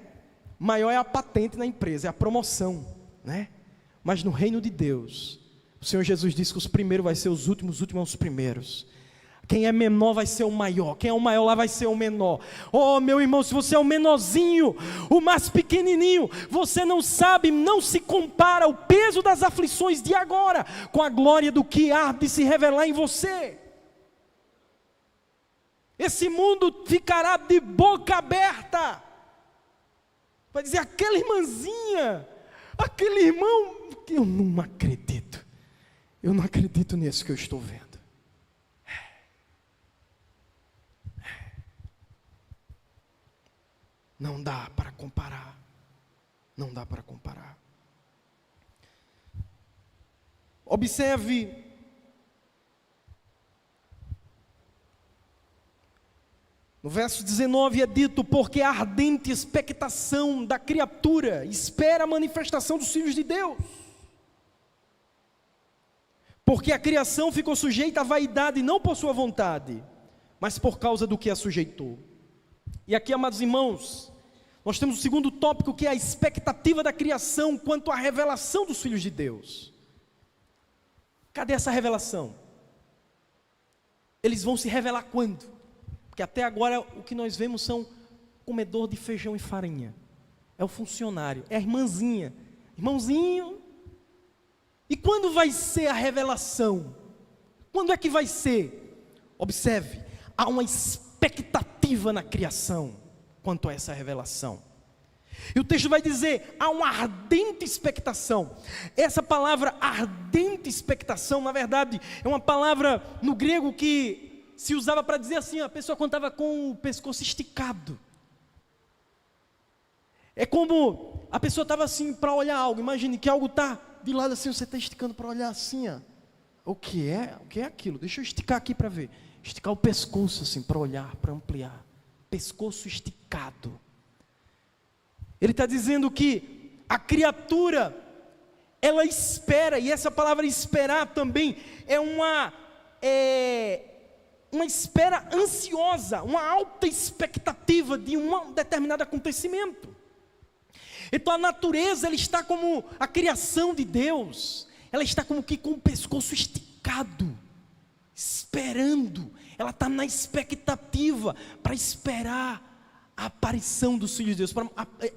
A: maior é a patente na empresa, é a promoção, né? Mas no reino de Deus, o Senhor Jesus disse que os primeiros vai ser os últimos os primeiros. Quem é menor vai ser o maior, quem é o maior lá vai ser o menor. Oh, meu irmão, se você é o menorzinho, o mais pequenininho, você não sabe, não se compara o peso das aflições de agora com a glória do que há de se revelar em você. Esse mundo ficará de boca aberta, vai dizer: aquela irmãzinha, aquele irmão, eu não acredito nisso que eu estou vendo. Não dá para comparar, não dá para comparar. Observe, no verso 19 é dito: porque a ardente expectação da criatura espera a manifestação dos filhos de Deus. Porque a criação ficou sujeita à vaidade, não por sua vontade, mas por causa do que a sujeitou. E aqui, amados irmãos, nós temos o segundo tópico, que é a expectativa da criação quanto à revelação dos filhos de Deus. Cadê essa revelação? Eles vão se revelar quando? Porque até agora o que nós vemos são comedor de feijão e farinha. É o funcionário, é a irmãzinha. Irmãozinho. E quando vai ser a revelação? Quando é que vai ser? Observe, há uma expectativa na criação quanto a essa revelação. E o texto vai dizer, há uma ardente expectação. Essa palavra ardente expectação, na verdade, é uma palavra no grego que se usava para dizer assim, a pessoa quando estava com o pescoço esticado. É como a pessoa estava assim para olhar algo. Imagine que algo está de lado assim, você está esticando para olhar assim, ó. O que é aquilo? Deixa eu esticar aqui para ver. Esticar o pescoço assim, para olhar, para ampliar. Pescoço esticado. Ele está dizendo que a criatura, ela espera, e essa palavra esperar também é uma espera ansiosa, uma alta expectativa de um determinado acontecimento. Então a natureza, ela está como a criação de Deus, ela está como que com o pescoço esticado, esperando, ela está na expectativa para esperar a aparição dos filhos de Deus,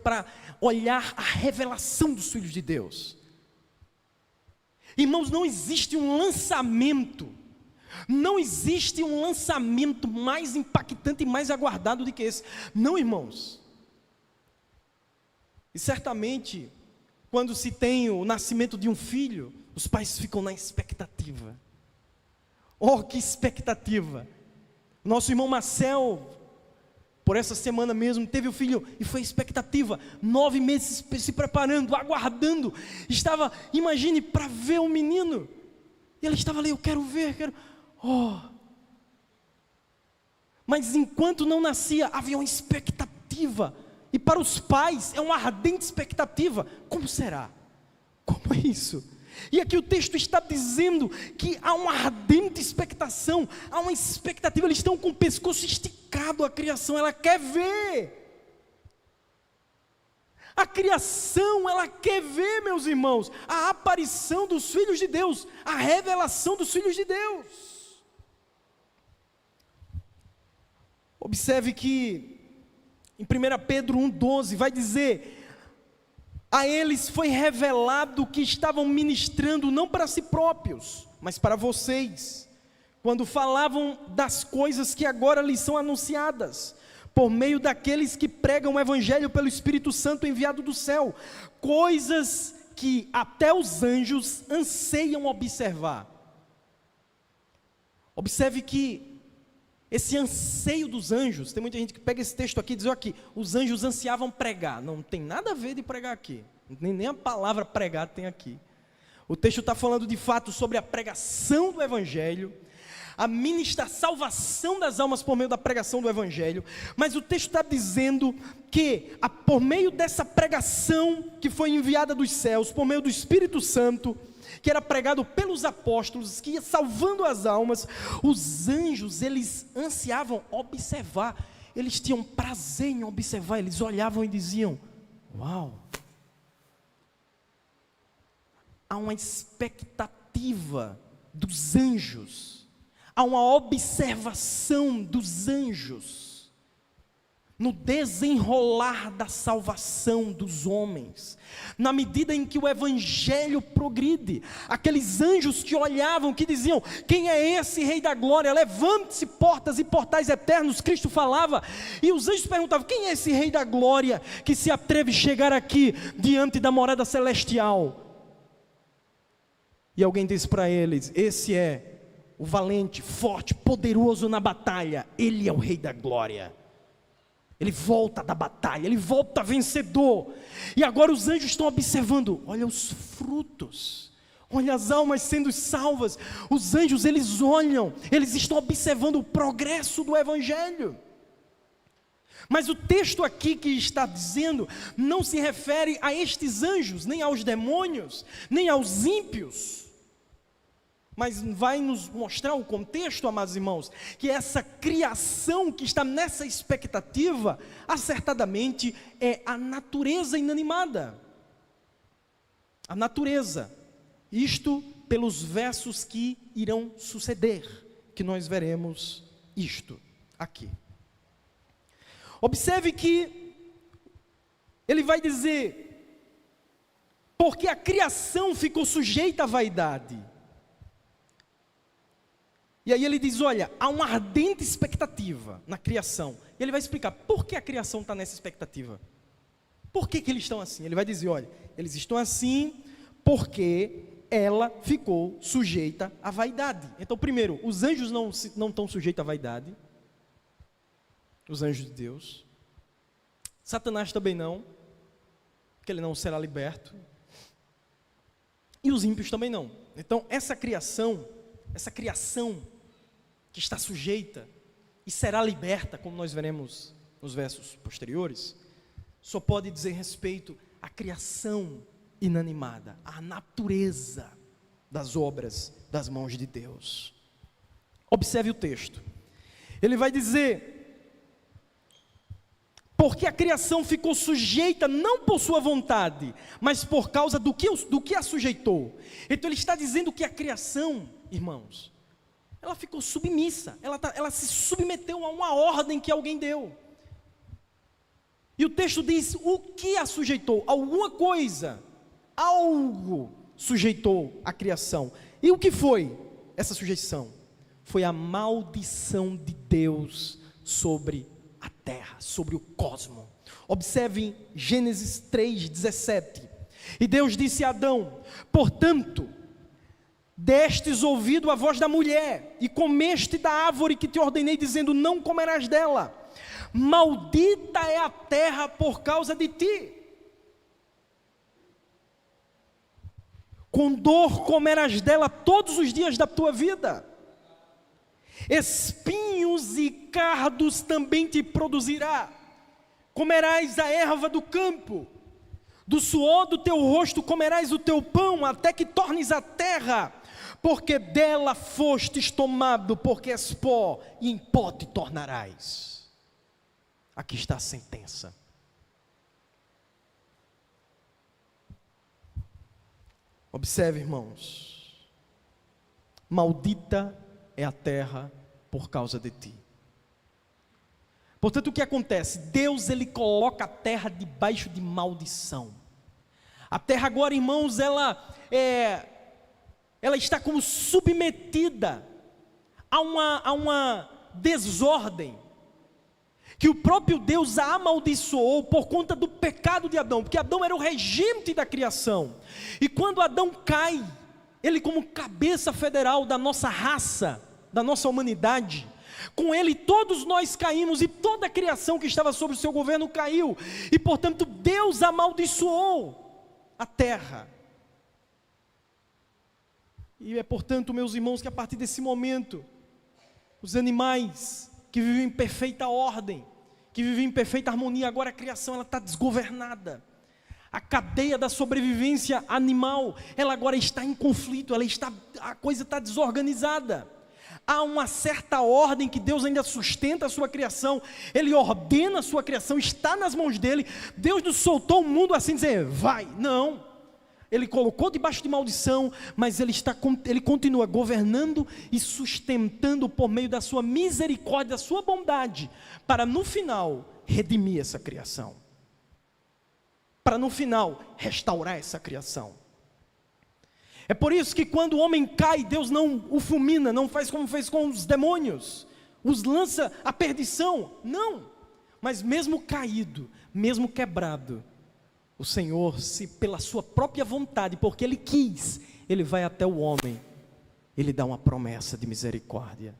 A: para olhar a revelação dos filhos de Deus. Irmãos, não existe um lançamento mais impactante e mais aguardado do que esse. Não, irmãos. E certamente, quando se tem o nascimento de um filho, os pais ficam na expectativa. Oh, que expectativa! Nosso irmão Marcel, por essa semana mesmo, teve o filho e foi expectativa, 9 meses se preparando, aguardando, estava, imagine, para ver o menino, e ele estava ali, eu quero ver, mas enquanto não nascia, havia uma expectativa, e para os pais, é uma ardente expectativa, como será? Como é isso? E aqui o texto está dizendo que há uma ardente expectação, há uma expectativa, eles estão com o pescoço esticado, a criação, ela quer ver. A criação, ela quer ver, meus irmãos, a aparição dos filhos de Deus, a revelação dos filhos de Deus. Observe que em 1 Pedro 1,12 vai dizer: a eles foi revelado que estavam ministrando não para si próprios, mas para vocês, quando falavam das coisas que agora lhes são anunciadas, por meio daqueles que pregam o Evangelho pelo Espírito Santo enviado do céu, coisas que até os anjos anseiam observar. Observe que esse anseio dos anjos, tem muita gente que pega esse texto aqui e diz, aqui, os anjos ansiavam pregar. Não tem nada a ver de pregar aqui, nem a palavra pregar tem aqui. O texto está falando de fato sobre a pregação do Evangelho, a salvação das almas por meio da pregação do Evangelho, mas o texto está dizendo que por meio dessa pregação que foi enviada dos céus, por meio do Espírito Santo, que era pregado pelos apóstolos, que ia salvando as almas, os anjos, eles ansiavam observar, eles tinham prazer em observar, eles olhavam e diziam, uau, há uma expectativa dos anjos, há uma observação dos anjos, no desenrolar da salvação dos homens, na medida em que o Evangelho progride, aqueles anjos que olhavam, que diziam, quem é esse Rei da Glória? Levante-se portas e portais eternos, Cristo falava, e os anjos perguntavam, quem é esse Rei da Glória, que se atreve a chegar aqui, diante da morada celestial? E alguém disse para eles, esse é o valente, forte, poderoso na batalha, ele é o Rei da Glória. Ele volta da batalha, ele volta vencedor. E agora os anjos estão observando, olha os frutos, olha as almas sendo salvas. Os anjos, eles olham, eles estão observando o progresso do Evangelho. Mas o texto aqui que está dizendo, não se refere a estes anjos, nem aos demônios, nem aos ímpios. mas vai nos mostrar o contexto, amados irmãos, que essa criação que está nessa expectativa, acertadamente é a natureza inanimada. A natureza. Isto pelos versos que irão suceder, que nós veremos isto aqui. Observe que ele vai dizer, porque a criação ficou sujeita à vaidade. E aí ele diz, olha, há uma ardente expectativa na criação. E ele vai explicar, por que a criação está nessa expectativa? Por que eles estão assim? Ele vai dizer, olha, eles estão assim porque ela ficou sujeita à vaidade. Então, primeiro, os anjos não estão sujeitos à vaidade. Os anjos de Deus. Satanás também não, porque ele não será liberto. E os ímpios também não. Então, essa criação que está sujeita e será liberta, como nós veremos nos versos posteriores, só pode dizer respeito à criação inanimada, à natureza das obras das mãos de Deus. Observe o texto. Ele vai dizer, porque a criação ficou sujeita não por sua vontade, mas por causa do que a sujeitou. Então ele está dizendo que a criação, irmãos, ela ficou submissa, ela se submeteu a uma ordem que alguém deu. E o texto diz, o que a sujeitou? Alguma coisa, algo sujeitou a criação. E o que foi essa sujeição? Foi a maldição de Deus sobre a terra, sobre o cosmos. Observe Gênesis 3:17. E Deus disse a Adão, portanto, destes ouvido a voz da mulher, e comeste da árvore que te ordenei, dizendo, não comerás dela. Maldita é a terra por causa de ti. Com dor comerás dela todos os dias da tua vida. Espinhos e cardos também te produzirá. Comerás a erva do campo. Do suor do teu rosto comerás o teu pão, até que tornes a terra, porque dela fostes tomado, porque és pó, e em pó te tornarás. Aqui está a sentença. Observe, irmãos, maldita é a terra por causa de ti. Portanto, o que acontece? Deus, ele coloca a terra debaixo de maldição. A terra agora, irmãos, ela está como submetida a uma desordem, que o próprio Deus a amaldiçoou por conta do pecado de Adão, porque Adão era o regente da criação, e quando Adão cai, ele como cabeça federal da nossa raça, da nossa humanidade, com ele todos nós caímos, e toda a criação que estava sob o seu governo caiu, e portanto Deus amaldiçoou a terra. E é portanto, meus irmãos, que a partir desse momento, os animais que vivem em perfeita ordem, que vivem em perfeita harmonia, agora a criação ela está desgovernada. A cadeia da sobrevivência animal, ela agora está em conflito, a coisa está desorganizada. Há uma certa ordem que Deus ainda sustenta a sua criação, Ele ordena a sua criação, está nas mãos dEle. Deus não soltou o mundo assim, dizer, vai, não. Ele colocou debaixo de maldição, mas Ele continua governando e sustentando por meio da sua misericórdia, da sua bondade, para no final redimir essa criação, para no final restaurar essa criação. É por isso que quando o homem cai, Deus não o fulmina, não faz como fez com os demônios, os lança à perdição, não. Mas mesmo caído, mesmo quebrado, o Senhor, se pela sua própria vontade, porque Ele quis, Ele vai até o homem, Ele dá uma promessa de misericórdia.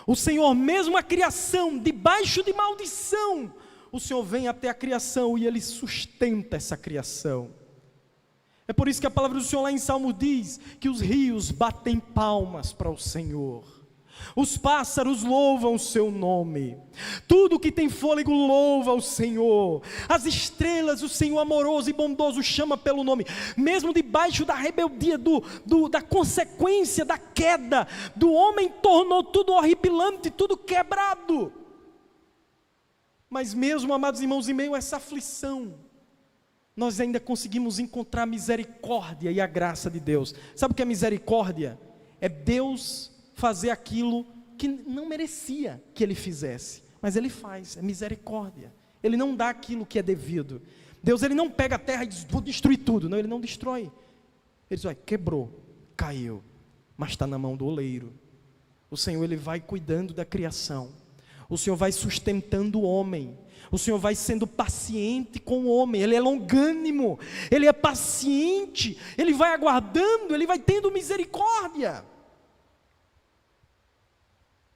A: O Senhor, mesmo a criação, debaixo de maldição, o Senhor vem até a criação e Ele sustenta essa criação. É por isso que a palavra do Senhor lá em Salmo diz que os rios batem palmas para o Senhor. Os pássaros louvam o seu nome. Tudo que tem fôlego louva o Senhor. As estrelas, o Senhor amoroso e bondoso chama pelo nome. Mesmo debaixo da rebeldia, da consequência da queda, do homem tornou tudo horripilante, tudo quebrado. Mas mesmo, amados irmãos, em meio a essa aflição, nós ainda conseguimos encontrar a misericórdia e a graça de Deus. Sabe o que é misericórdia? É Deus fazer aquilo que não merecia que Ele fizesse, mas Ele faz, é misericórdia. Ele não dá aquilo que é devido. Deus, Ele não pega a terra e diz, vou destruir tudo. Não, Ele não destrói. Ele diz, olha, quebrou, caiu, mas está na mão do oleiro. O Senhor, Ele vai cuidando da criação. O Senhor vai sustentando o homem. O Senhor vai sendo paciente com o homem. Ele é longânimo, Ele é paciente, Ele vai aguardando, Ele vai tendo misericórdia.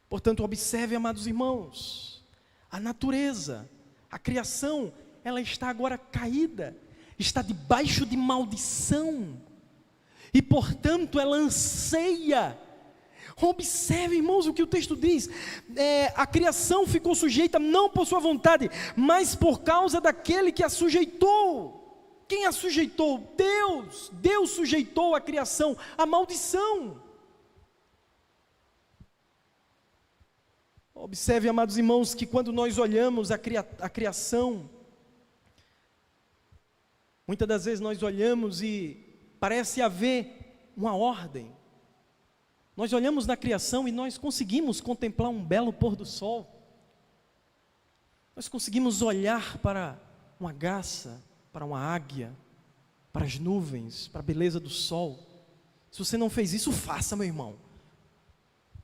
A: Portanto, observe, amados irmãos, a natureza, a criação, ela está agora caída, está debaixo de maldição, e portanto ela anseia. Observe, irmãos, o que o texto diz, a criação ficou sujeita não por sua vontade, mas por causa daquele que a sujeitou. Quem a sujeitou? Deus. Deus sujeitou a criação à maldição. Observe, amados irmãos, que quando nós olhamos a criação, muitas das vezes nós olhamos e parece haver uma ordem. Nós olhamos na criação e nós conseguimos contemplar um belo pôr do sol. Nós conseguimos olhar para uma garça, para uma águia, para as nuvens, para a beleza do sol. Se você não fez isso, faça, meu irmão.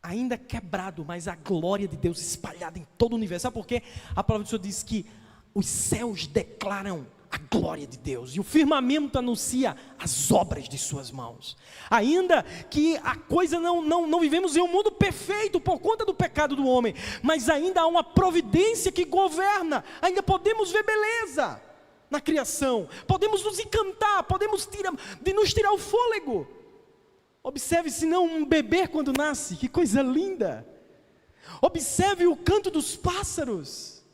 A: Ainda quebrado, mas a glória de Deus espalhada em todo o universo. Sabe por quê? A palavra do Senhor diz que os céus declaram a glória de Deus, e o firmamento anuncia as obras de suas mãos. Ainda que a coisa não vivemos em um mundo perfeito por conta do pecado do homem, mas ainda há uma providência que governa. Ainda podemos ver beleza na criação, podemos nos encantar, podemos nos tirar o fôlego. Observe, se não um bebê quando nasce, que coisa linda. Observe o canto dos pássaros.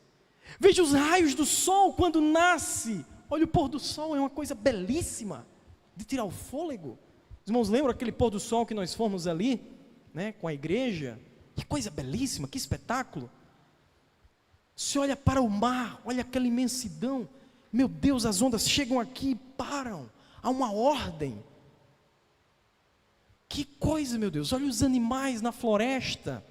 A: Veja os raios do sol quando nasce. Olha, o pôr do sol é uma coisa belíssima, de tirar o fôlego. Os irmãos lembram aquele pôr do sol que nós fomos ali, né, com a igreja? Que coisa belíssima, que espetáculo. Se olha para o mar, olha aquela imensidão. Meu Deus, as ondas chegam aqui e param. Há uma ordem. Que coisa, meu Deus, olha os animais na floresta.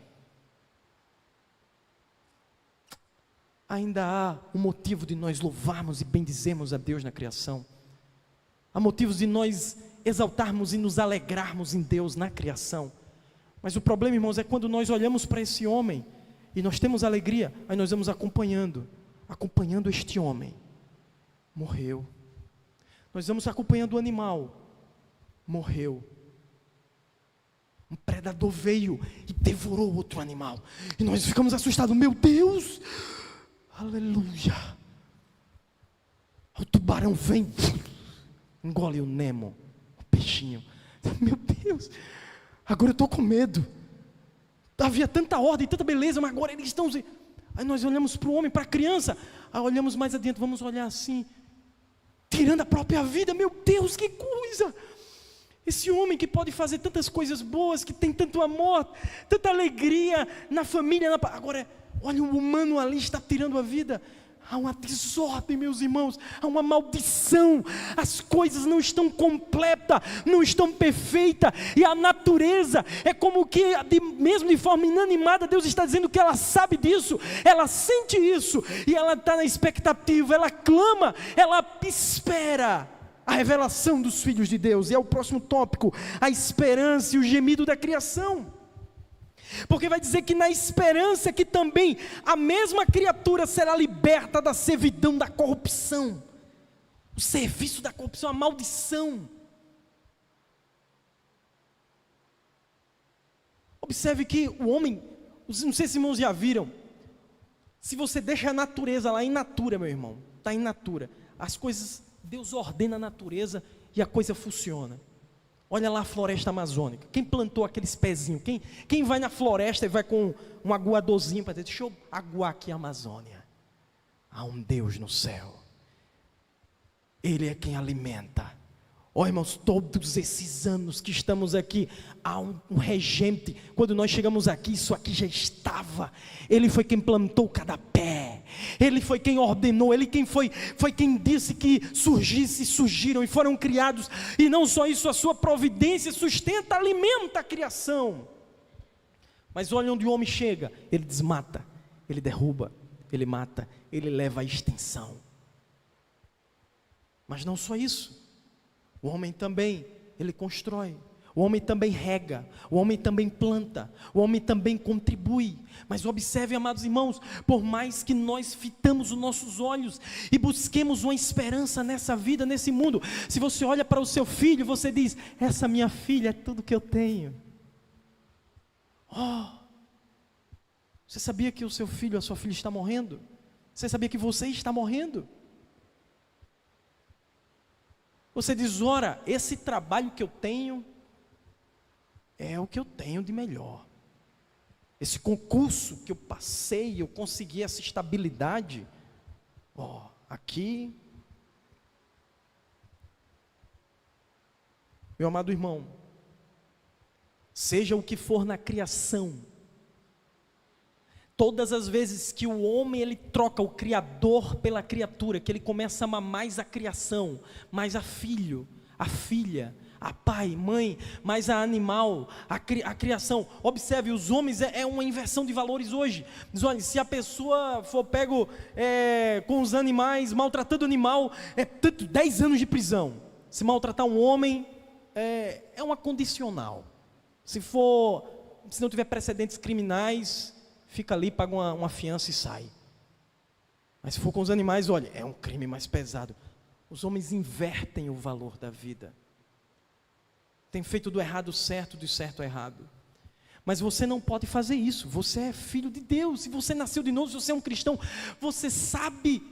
A: Ainda há um motivo de nós louvarmos e bendizermos a Deus na criação. Há motivos de nós exaltarmos e nos alegrarmos em Deus na criação. Mas o problema, irmãos, é quando nós olhamos para esse homem e nós temos alegria, aí nós vamos acompanhando este homem. Morreu. Nós vamos acompanhando o animal. Morreu. Um predador veio e devorou outro animal. E nós ficamos assustados. Meu Deus! Aleluia! O tubarão vem, engole o Nemo, o peixinho. Meu Deus! Agora eu estou com medo. Havia tanta ordem, tanta beleza, mas agora eles estão... Aí nós olhamos para o homem, para a criança. Aí olhamos mais adiante, vamos olhar assim, tirando a própria vida. Meu Deus, que coisa! Esse homem que pode fazer tantas coisas boas, que tem tanto amor, tanta alegria na família, agora, olha, o humano ali está tirando a vida. Há uma desordem, meus irmãos, há uma maldição, as coisas não estão completas, não estão perfeitas, e a natureza é como que, mesmo de forma inanimada, Deus está dizendo que ela sabe disso, ela sente isso, e ela está na expectativa, ela clama, ela espera a revelação dos filhos de Deus. E é o próximo tópico, a esperança e o gemido da criação. Porque vai dizer que na esperança que também a mesma criatura será liberta da servidão da corrupção, o serviço da corrupção, a maldição. Observe que o homem, não sei se os irmãos já viram, se você deixa a natureza lá in natura, meu irmão, está in natura, as coisas, Deus ordena a natureza e a coisa funciona. Olha lá a floresta amazônica. Quem plantou aqueles pezinhos? Quem vai na floresta e vai com um aguadorzinho para dizer, deixa eu aguar aqui a Amazônia. Há um Deus no céu. Ele é quem alimenta. Ó irmãos, todos esses anos que estamos aqui, há um regente. Quando nós chegamos aqui, isso aqui já estava. Ele foi quem plantou cada pé. Ele foi quem ordenou. Ele foi quem disse que surgisse, surgiram e foram criados. E não só isso, a sua providência sustenta, alimenta a criação. Mas olha onde o homem chega. Ele desmata, ele derruba, ele mata, ele leva à extinção. Mas não só isso. O homem também, ele constrói. O homem também rega. O homem também planta. O homem também contribui. Mas observe, amados irmãos, por mais que nós fitamos os nossos olhos e busquemos uma esperança nessa vida, nesse mundo, se você olha para o seu filho, você diz, essa minha filha é tudo que eu tenho. Oh, você sabia que o seu filho, a sua filha está morrendo? Você sabia que você está morrendo? Você diz, ora, esse trabalho que eu tenho é o que eu tenho de melhor. Esse concurso que eu passei, eu consegui essa estabilidade. Ó, aqui. Meu amado irmão, seja o que for na criação, todas as vezes que o homem ele troca o Criador pela criatura, que ele começa a amar mais a criação, mais a filho, a filha, a pai, mãe, mais a animal, a criação. Observe, os homens é uma inversão de valores hoje. Diz, olha, se a pessoa for pego com os animais, maltratando o animal, é 10 anos de prisão. Se maltratar um homem, é uma condicional. Se não tiver precedentes criminais, fica ali, paga uma fiança e sai. Mas se for com os animais, olha, é um crime mais pesado. Os homens invertem o valor da vida. Tem feito do errado certo, do certo errado. Mas você não pode fazer isso. Você é filho de Deus. Se você nasceu de novo, se você é um cristão, você sabe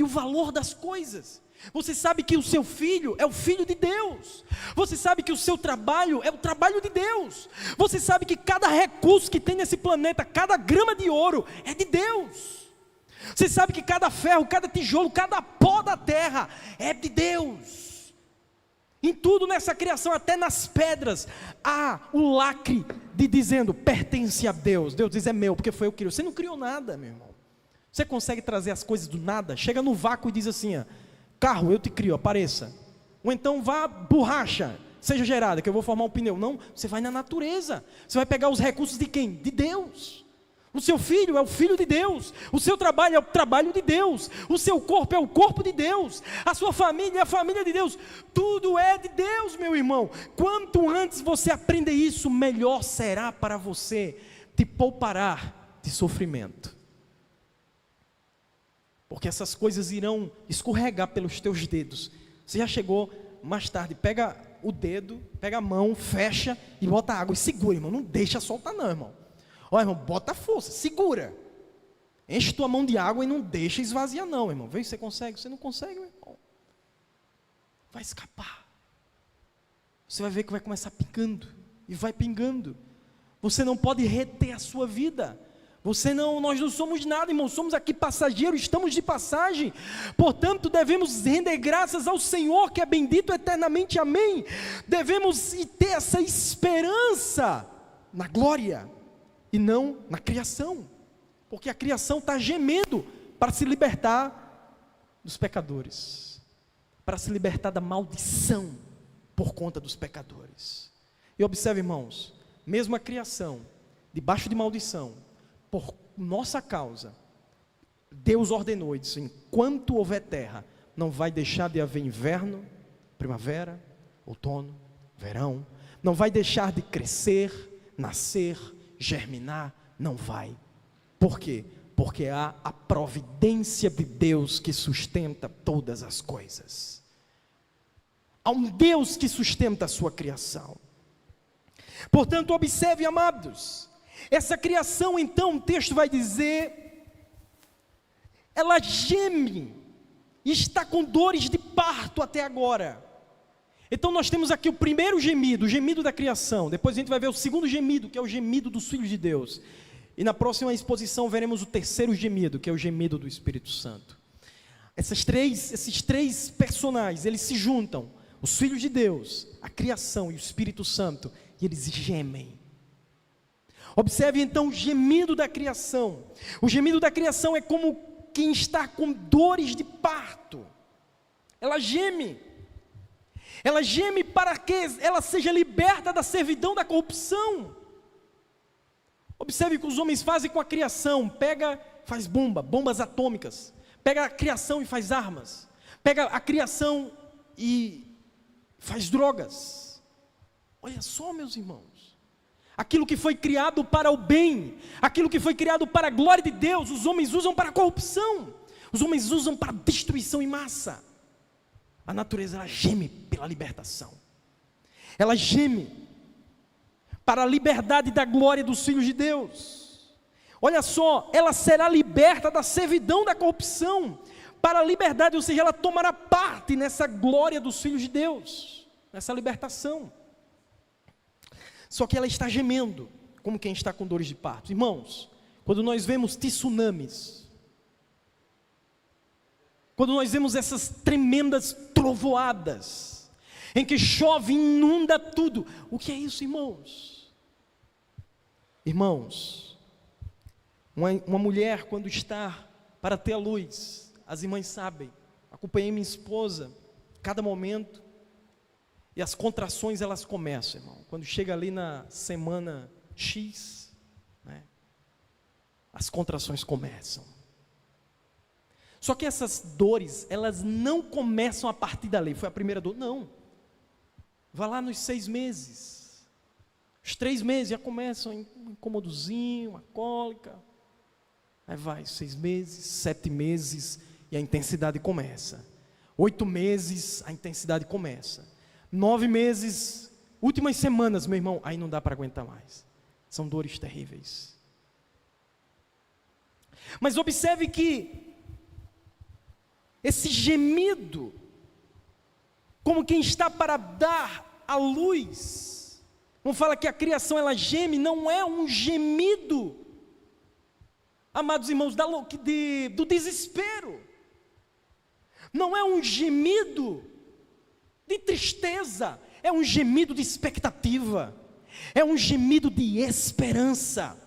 A: o valor das coisas. Você sabe que o seu filho é o filho de Deus. Você sabe que o seu trabalho é o trabalho de Deus. Você sabe que cada recurso que tem nesse planeta, cada grama de ouro é de Deus. Você sabe que cada ferro, cada tijolo, cada pó da terra é de Deus. Em tudo nessa criação, até nas pedras, há o lacre de dizendo, pertence a Deus. Deus diz, é meu, porque foi eu que criei. Você não criou nada, meu irmão. Você consegue trazer as coisas do nada? Chega no vácuo e diz assim, ó, carro, eu te crio, apareça. Ou então vá, borracha, seja gerada, que eu vou formar um pneu. Não, você vai na natureza. Você vai pegar os recursos de quem? De Deus. O seu filho é o filho de Deus. O seu trabalho é o trabalho de Deus. O seu corpo é o corpo de Deus. A sua família é a família de Deus. Tudo é de Deus, meu irmão. Quanto antes você aprender isso, melhor será para você. Te poupará de sofrimento. Porque essas coisas irão escorregar pelos teus dedos. Você já chegou mais tarde, pega o dedo, pega a mão, fecha e bota água e segura, irmão. Não deixa soltar não, irmão. Ó, irmão, bota força, segura. Enche tua mão de água e não deixa esvaziar não, irmão. Vê se você consegue. Você não consegue, meu irmão. Vai escapar. Você vai ver que vai começar pingando. E vai pingando. Você não pode reter a sua vida. Nós não somos nada, irmão, somos aqui passageiros, estamos de passagem. Portanto, devemos render graças ao Senhor, que é bendito eternamente, amém. Devemos ter essa esperança na glória e não na criação, porque a criação está gemendo para se libertar dos pecadores, para se libertar da maldição por conta dos pecadores. E observe, irmãos, mesmo a criação, debaixo de maldição, por nossa causa, Deus ordenou e disse, enquanto houver terra, não vai deixar de haver inverno, primavera, outono, verão, não vai deixar de crescer, nascer, germinar, não vai. Por quê? Porque há a providência de Deus que sustenta todas as coisas. Há um Deus que sustenta a sua criação. Portanto, observe, amados, essa criação, então, o texto vai dizer, ela geme, e está com dores de parto até agora. Então nós temos aqui o primeiro gemido, o gemido da criação. Depois a gente vai ver o segundo gemido, que é o gemido dos filhos de Deus. E na próxima exposição veremos o terceiro gemido, que é o gemido do Espírito Santo. Esses três personagens, eles se juntam, os filhos de Deus, a criação e o Espírito Santo, e eles gemem. Observe então o gemido da criação. O gemido da criação é como quem está com dores de parto. Ela geme. Ela geme para que ela seja liberta da servidão da corrupção. Observe o que os homens fazem com a criação. Pega, faz bombas atômicas. Pega a criação e faz armas. Pega a criação e faz drogas. Olha só, meus irmãos. Aquilo que foi criado para o bem, aquilo que foi criado para a glória de Deus, os homens usam para a corrupção. Os homens usam para destruição em massa. A natureza, ela geme pela libertação. Ela geme para a liberdade da glória dos filhos de Deus. Olha só, ela será liberta da servidão da corrupção para a liberdade, ou seja, ela tomará parte nessa glória dos filhos de Deus, nessa libertação. Só que ela está gemendo, como quem está com dores de parto. Irmãos, quando nós vemos tsunamis, quando nós vemos essas tremendas trovoadas, em que chove e inunda tudo, o que é isso, irmãos? Irmãos, uma mulher quando está para ter a luz, as irmãs sabem, acompanhei minha esposa, cada momento, e as contrações elas começam, irmão, quando chega ali na semana X, né, as contrações começam. Só que essas dores, elas não começam a partir dali, foi a primeira dor, não. Vá lá nos 6 meses, os 3 meses já começam um incomodozinho, uma cólica, aí vai 6 meses, 7 meses, e a intensidade começa. 8 meses, a intensidade começa. 9 meses, últimas semanas, meu irmão, aí não dá para aguentar mais, são dores terríveis. Mas observe que esse gemido, como quem está para dar a luz, não fala que a criação ela geme, não é um gemido, amados irmãos, do desespero, não é um gemido de tristeza, é um gemido de expectativa, é um gemido de esperança.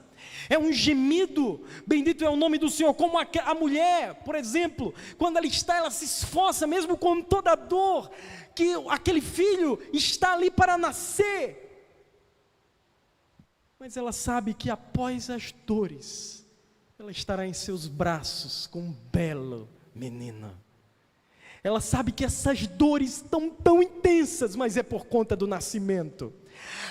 A: É um gemido, bendito é o nome do Senhor, como a mulher, por exemplo, quando ela se esforça, mesmo com toda a dor, que aquele filho está ali para nascer, mas ela sabe que após as dores, ela estará em seus braços com um belo menino. Ela sabe que essas dores estão tão intensas, mas é por conta do nascimento.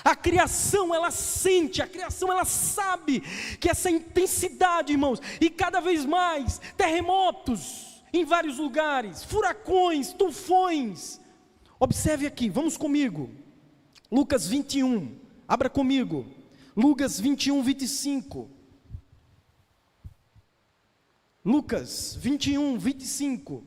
A: A criação ela sente, a criação ela sabe que essa intensidade, irmãos, e cada vez mais terremotos em vários lugares, furacões, tufões. Observe aqui, vamos comigo, Lucas 21, abra comigo, Lucas 21, 25. Lucas 21, 25.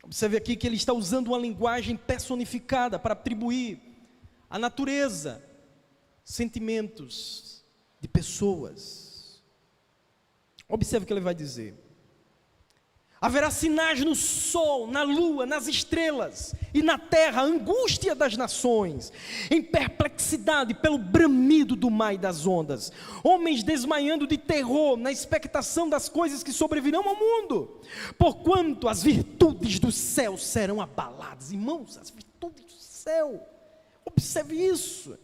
A: Observe aqui que ele está usando uma linguagem personificada para atribuir à natureza sentimentos de pessoas. Observe o que ele vai dizer: haverá sinais no sol, na lua, nas estrelas e na terra, angústia das nações, em perplexidade pelo bramido do mar e das ondas, homens desmaiando de terror na expectação das coisas que sobrevirão ao mundo, porquanto as virtudes do céu serão abaladas. Irmãos, as virtudes do céu, observe isso.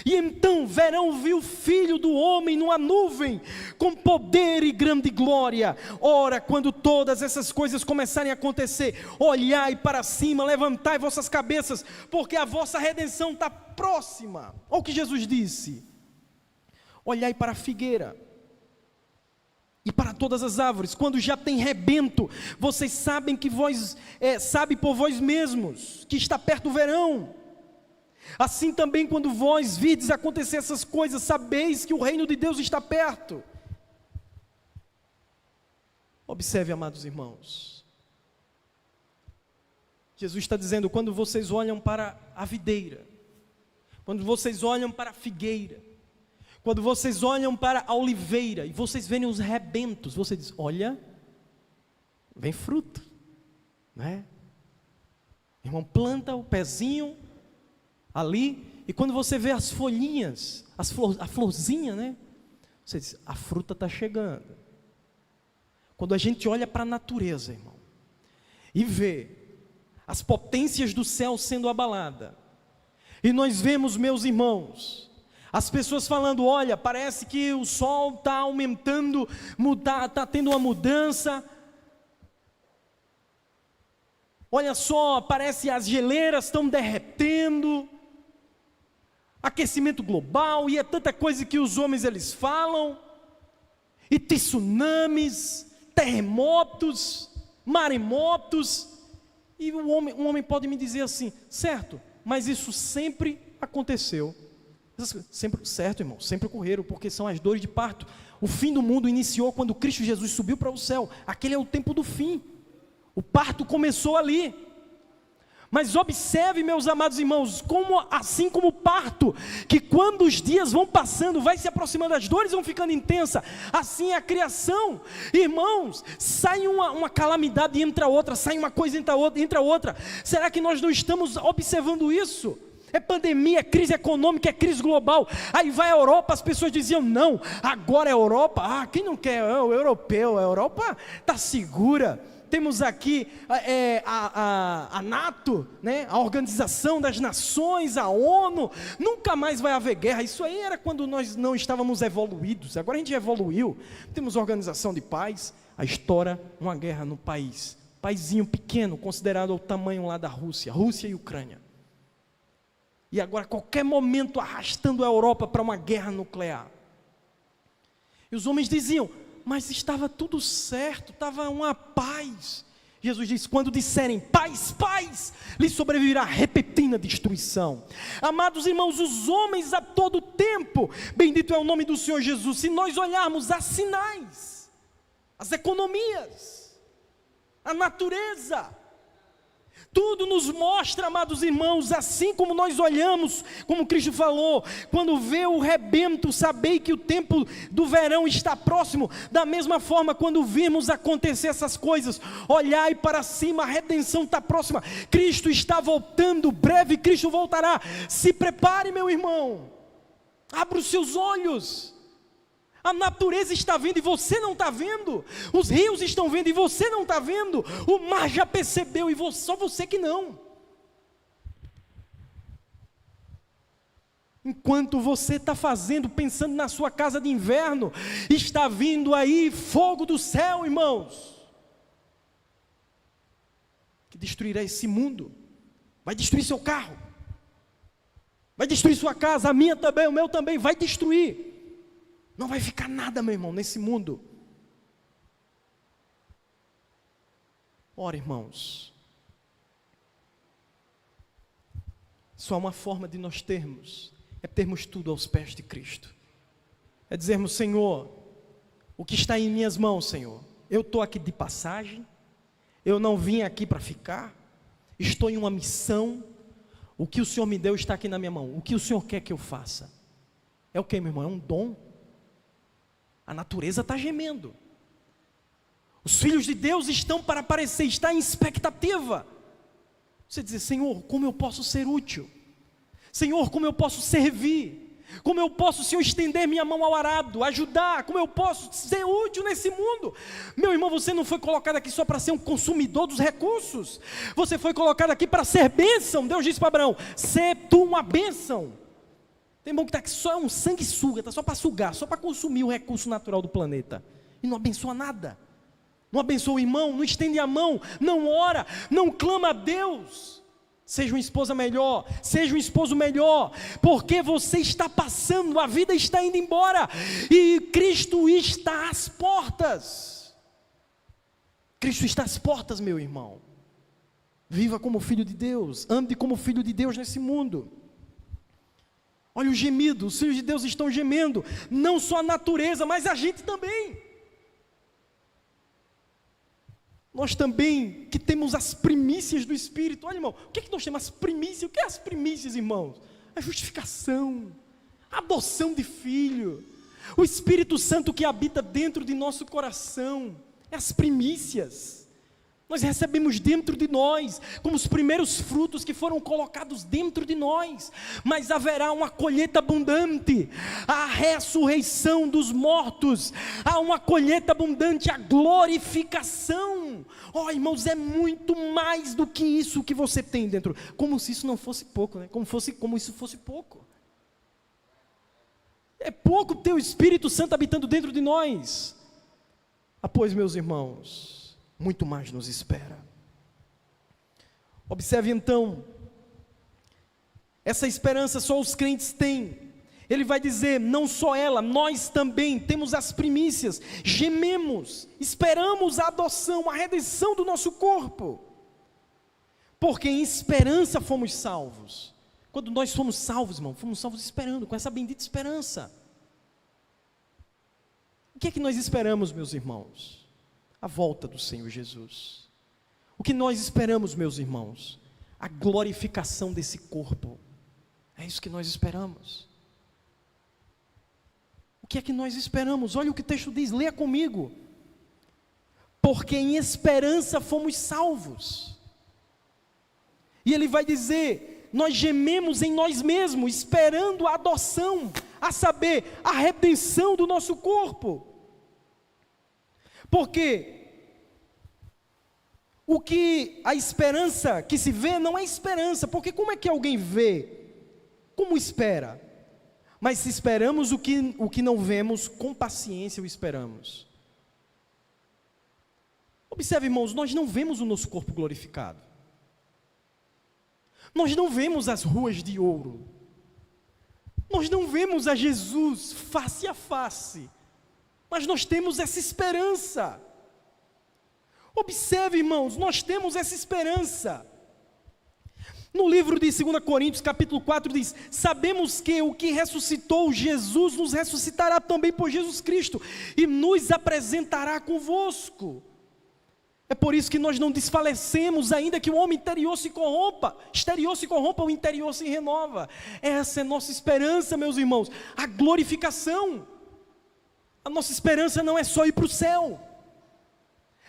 A: E então verão o Filho do Homem numa nuvem, com poder e grande glória. Ora, quando todas essas coisas começarem a acontecer, olhai para cima, levantai vossas cabeças, porque a vossa redenção está próxima. Olha o que Jesus disse: olhai para a figueira e para todas as árvores, quando já tem rebento, vocês sabem que sabe por vós mesmos, que está perto o verão. Assim também quando vós vides acontecer essas coisas, sabeis que o reino de Deus está perto. Observe, amados irmãos, Jesus está dizendo, quando vocês olham para a videira, quando vocês olham para a figueira, quando vocês olham para a oliveira, e vocês veem os rebentos, você diz, olha, vem fruto, né? Irmão, planta o pezinho ali, e quando você vê as folhinhas, a florzinha, né? Você diz, a fruta está chegando. Quando a gente olha para a natureza, irmão, e vê as potências do céu sendo abaladas, e nós vemos, meus irmãos, as pessoas falando, olha, parece que o sol está aumentando, está tendo uma mudança, olha só, parece as geleiras estão derretendo, aquecimento global, e é tanta coisa que os homens eles falam, e tsunamis, terremotos, maremotos, e um homem pode me dizer assim, certo, mas isso sempre aconteceu, sempre, certo irmão, sempre ocorreram, porque são as dores de parto. O fim do mundo iniciou quando Cristo Jesus subiu para o céu, aquele é o tempo do fim, o parto começou ali. Mas observe, meus amados irmãos, assim como o parto, que quando os dias vão passando, vai se aproximando, as dores vão ficando intensas, assim é a criação, irmãos, sai uma calamidade e entra outra, sai uma coisa e entra outra, será que nós não estamos observando isso? É pandemia, é crise econômica, é crise global, aí vai a Europa, as pessoas diziam, não, agora é a Europa, quem não quer, o europeu, a Europa está segura. Temos aqui a NATO, né? A Organização das Nações, a ONU, nunca mais vai haver guerra. Isso aí era quando nós não estávamos evoluídos, agora a gente evoluiu, temos Organização de Paz, a história, uma guerra no paizinho pequeno, considerado o tamanho lá da Rússia e Ucrânia, e agora a qualquer momento arrastando a Europa para uma guerra nuclear, e os homens diziam, mas estava tudo certo, estava uma paz. Jesus diz, quando disserem paz, paz, lhes sobrevirá repentina destruição. Amados irmãos, os homens a todo tempo, bendito é o nome do Senhor Jesus, se nós olharmos as sinais, as economias, a natureza, tudo nos mostra, amados irmãos, assim como nós olhamos, como Cristo falou, quando vê o rebento, sabei que o tempo do verão está próximo, da mesma forma, quando virmos acontecer essas coisas, olhai para cima, a redenção está próxima, Cristo está voltando, breve Cristo voltará, se prepare meu irmão, abra os seus olhos, a natureza está vendo e você não está vendo, os rios estão vendo e você não está vendo, o mar já percebeu e só você que não. Enquanto você está fazendo, pensando na sua casa de inverno, está vindo aí fogo do céu, irmãos, que destruirá esse mundo, vai destruir seu carro, vai destruir sua casa, a minha também, o meu também, vai destruir. Não vai ficar nada, meu irmão, nesse mundo. Ora, irmãos, só uma forma de nós termos tudo aos pés de Cristo. É dizermos, Senhor, o que está em minhas mãos, Senhor, eu estou aqui de passagem, eu não vim aqui para ficar, estou em uma missão, o que o Senhor me deu está aqui na minha mão, o que o Senhor quer que eu faça? É o que, meu irmão? É um dom. A natureza está gemendo, os filhos de Deus estão para aparecer, está em expectativa. Você diz, Senhor, como eu posso ser útil? Senhor, como eu posso servir? Como eu posso, Senhor, estender minha mão ao arado, ajudar? Como eu posso ser útil nesse mundo? Meu irmão, você não foi colocado aqui só para ser um consumidor dos recursos, você foi colocado aqui para ser bênção. Deus disse para Abraão, ser tu uma bênção. Tem irmão que está aqui só é um sanguessuga, está só para sugar, só para consumir o recurso natural do planeta, e não abençoa nada, não abençoa o irmão, não estende a mão, não ora, não clama a Deus. Seja uma esposa melhor, seja um esposo melhor, porque você está passando, a vida está indo embora, e Cristo está às portas. Cristo está às portas, meu irmão. Viva como filho de Deus, ande como filho de Deus nesse mundo. Olha o gemido, os filhos de Deus estão gemendo, não só a natureza, mas a gente também. nós também que temos as primícias do Espírito. Olha, irmão, o que é que nós temos? As primícias. O que é as primícias, irmãos? A justificação, a adoção de filho, o Espírito Santo que habita dentro de nosso coração, é as primícias. Nós recebemos dentro de nós, como os primeiros frutos que foram colocados dentro de nós, mas haverá uma colheita abundante, a ressurreição dos mortos, há uma colheita abundante, a glorificação. Oh, irmãos, é muito mais do que isso que você tem dentro, como se isso não fosse pouco, né? Como isso fosse pouco. É pouco ter o Espírito Santo habitando dentro de nós. Ah, pois, meus irmãos, muito mais nos espera. Observe então, essa esperança só os crentes têm. Ele vai dizer, não só ela, nós também temos as primícias, gememos, esperamos a adoção, a redenção do nosso corpo, porque em esperança fomos salvos. Quando nós fomos salvos, irmão, fomos salvos esperando, com essa bendita esperança. O que é que nós esperamos, meus irmãos? A volta do Senhor Jesus. O que nós esperamos, meus irmãos? A glorificação desse corpo. É isso que nós esperamos. O que é que nós esperamos? Olha o que o texto diz, leia comigo. Porque em esperança fomos salvos. E ele vai dizer, nós gememos em nós mesmos, esperando a adoção, a saber, a redenção do nosso corpo. Porque o que a esperança que se vê não é esperança, porque como é que alguém vê? Como espera? Mas se esperamos o que não vemos, com paciência o esperamos. Observe, irmãos, nós não vemos o nosso corpo glorificado. Nós não vemos as ruas de ouro. Nós não vemos a Jesus face a face. Mas nós temos essa esperança. Observe, irmãos, nós temos essa esperança. No livro de 2 Coríntios, capítulo 4, diz, sabemos que o que ressuscitou Jesus, nos ressuscitará também por Jesus Cristo, e nos apresentará convosco. É por isso que nós não desfalecemos, ainda que o homem interior se corrompa, o interior se renova. Essa é nossa esperança, meus irmãos, a glorificação. A nossa esperança não é só ir para o céu.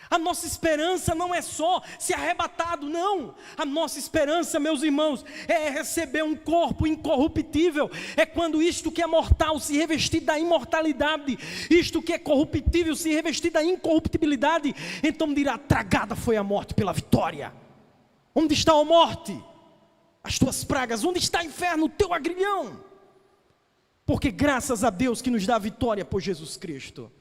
A: A nossa esperança não é só ser arrebatado, não. A nossa esperança, meus irmãos, é receber um corpo incorruptível. É quando isto que é mortal se revestir da imortalidade, isto que é corruptível se revestir da incorruptibilidade. Então dirá, tragada foi a morte pela vitória. Onde está a morte? As tuas pragas. Onde está o inferno? O teu agrilhão. Porque graças a Deus que nos dá a vitória por Jesus Cristo.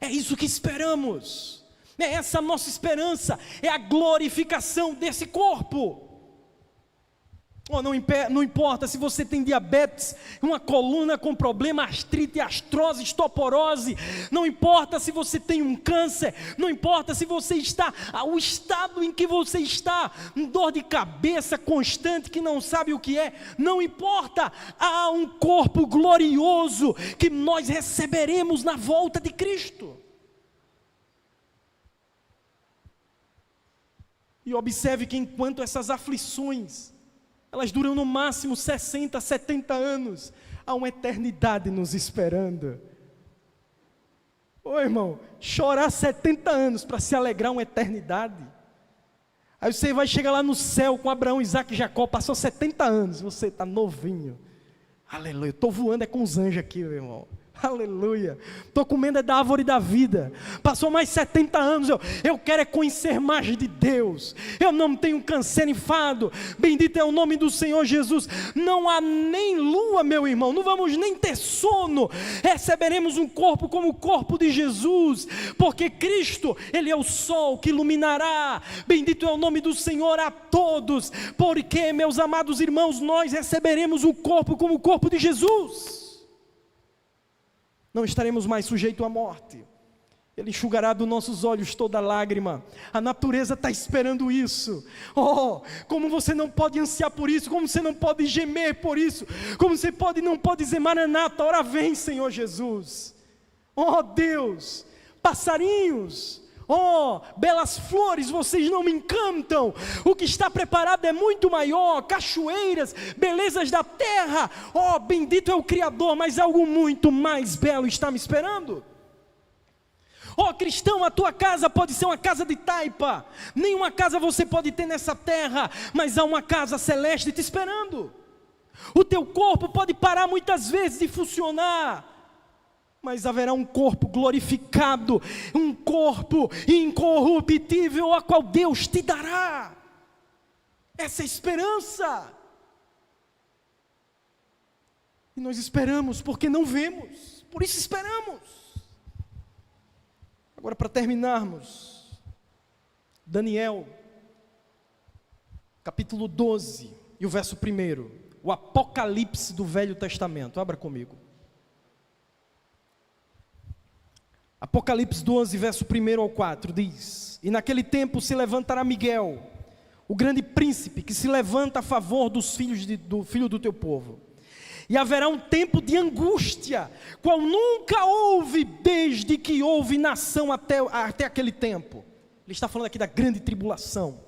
A: É isso que esperamos. É essa a nossa esperança. É a glorificação desse corpo. Oh, não importa se você tem diabetes, uma coluna com problema, artrite, artrose, osteoporose. Não importa se você tem um câncer. Não importa se você está, o estado em que você está, dor de cabeça constante que não sabe o que é. Não importa, há um corpo glorioso que nós receberemos na volta de Cristo. E observe que enquanto essas aflições, elas duram no máximo 60, 70 anos, há uma eternidade nos esperando. Ô irmão, chorar 70 anos para se alegrar uma eternidade. Aí você vai chegar lá no céu com Abraão, Isaac e Jacó, passou 70 anos, você está novinho. Aleluia, estou voando com os anjos aqui, meu irmão. Aleluia, estou comendo da árvore da vida, passou mais 70 anos, eu quero é conhecer mais de Deus, eu não tenho câncer, enfado, bendito é o nome do Senhor Jesus, não há nem lua, meu irmão, não vamos nem ter sono, receberemos um corpo como o corpo de Jesus, porque Cristo, Ele é o sol que iluminará, bendito é o nome do Senhor a todos, porque, meus amados irmãos, nós receberemos um corpo como o corpo de Jesus. Não estaremos mais sujeitos à morte. Ele enxugará dos nossos olhos toda lágrima. A natureza está esperando isso. Oh, como você não pode ansiar por isso, como você não pode gemer por isso, como você não pode dizer, Maranata, ora vem, Senhor Jesus. Oh Deus, passarinhos, Oh, belas flores, vocês não me encantam. O que está preparado é muito maior. Cachoeiras, belezas da terra. Oh, bendito é o Criador, mas algo muito mais belo está me esperando. Oh, cristão, a tua casa pode ser uma casa de taipa. Nenhuma casa você pode ter nessa terra, mas há uma casa celeste te esperando. O teu corpo pode parar muitas vezes de funcionar, mas haverá um corpo glorificado, um corpo incorruptível, a qual Deus te dará. Essa é a esperança. E nós esperamos porque não vemos, por isso esperamos. Agora, para terminarmos, Daniel, capítulo 12, e o verso 1, o Apocalipse do Velho Testamento. Abra comigo. Apocalipse 12, verso 1 ao 4, diz: E naquele tempo se levantará Miguel, o grande príncipe, que se levanta a favor dos do filho do teu povo. E haverá um tempo de angústia, qual nunca houve desde que houve nação até aquele tempo. Ele está falando aqui da grande tribulação.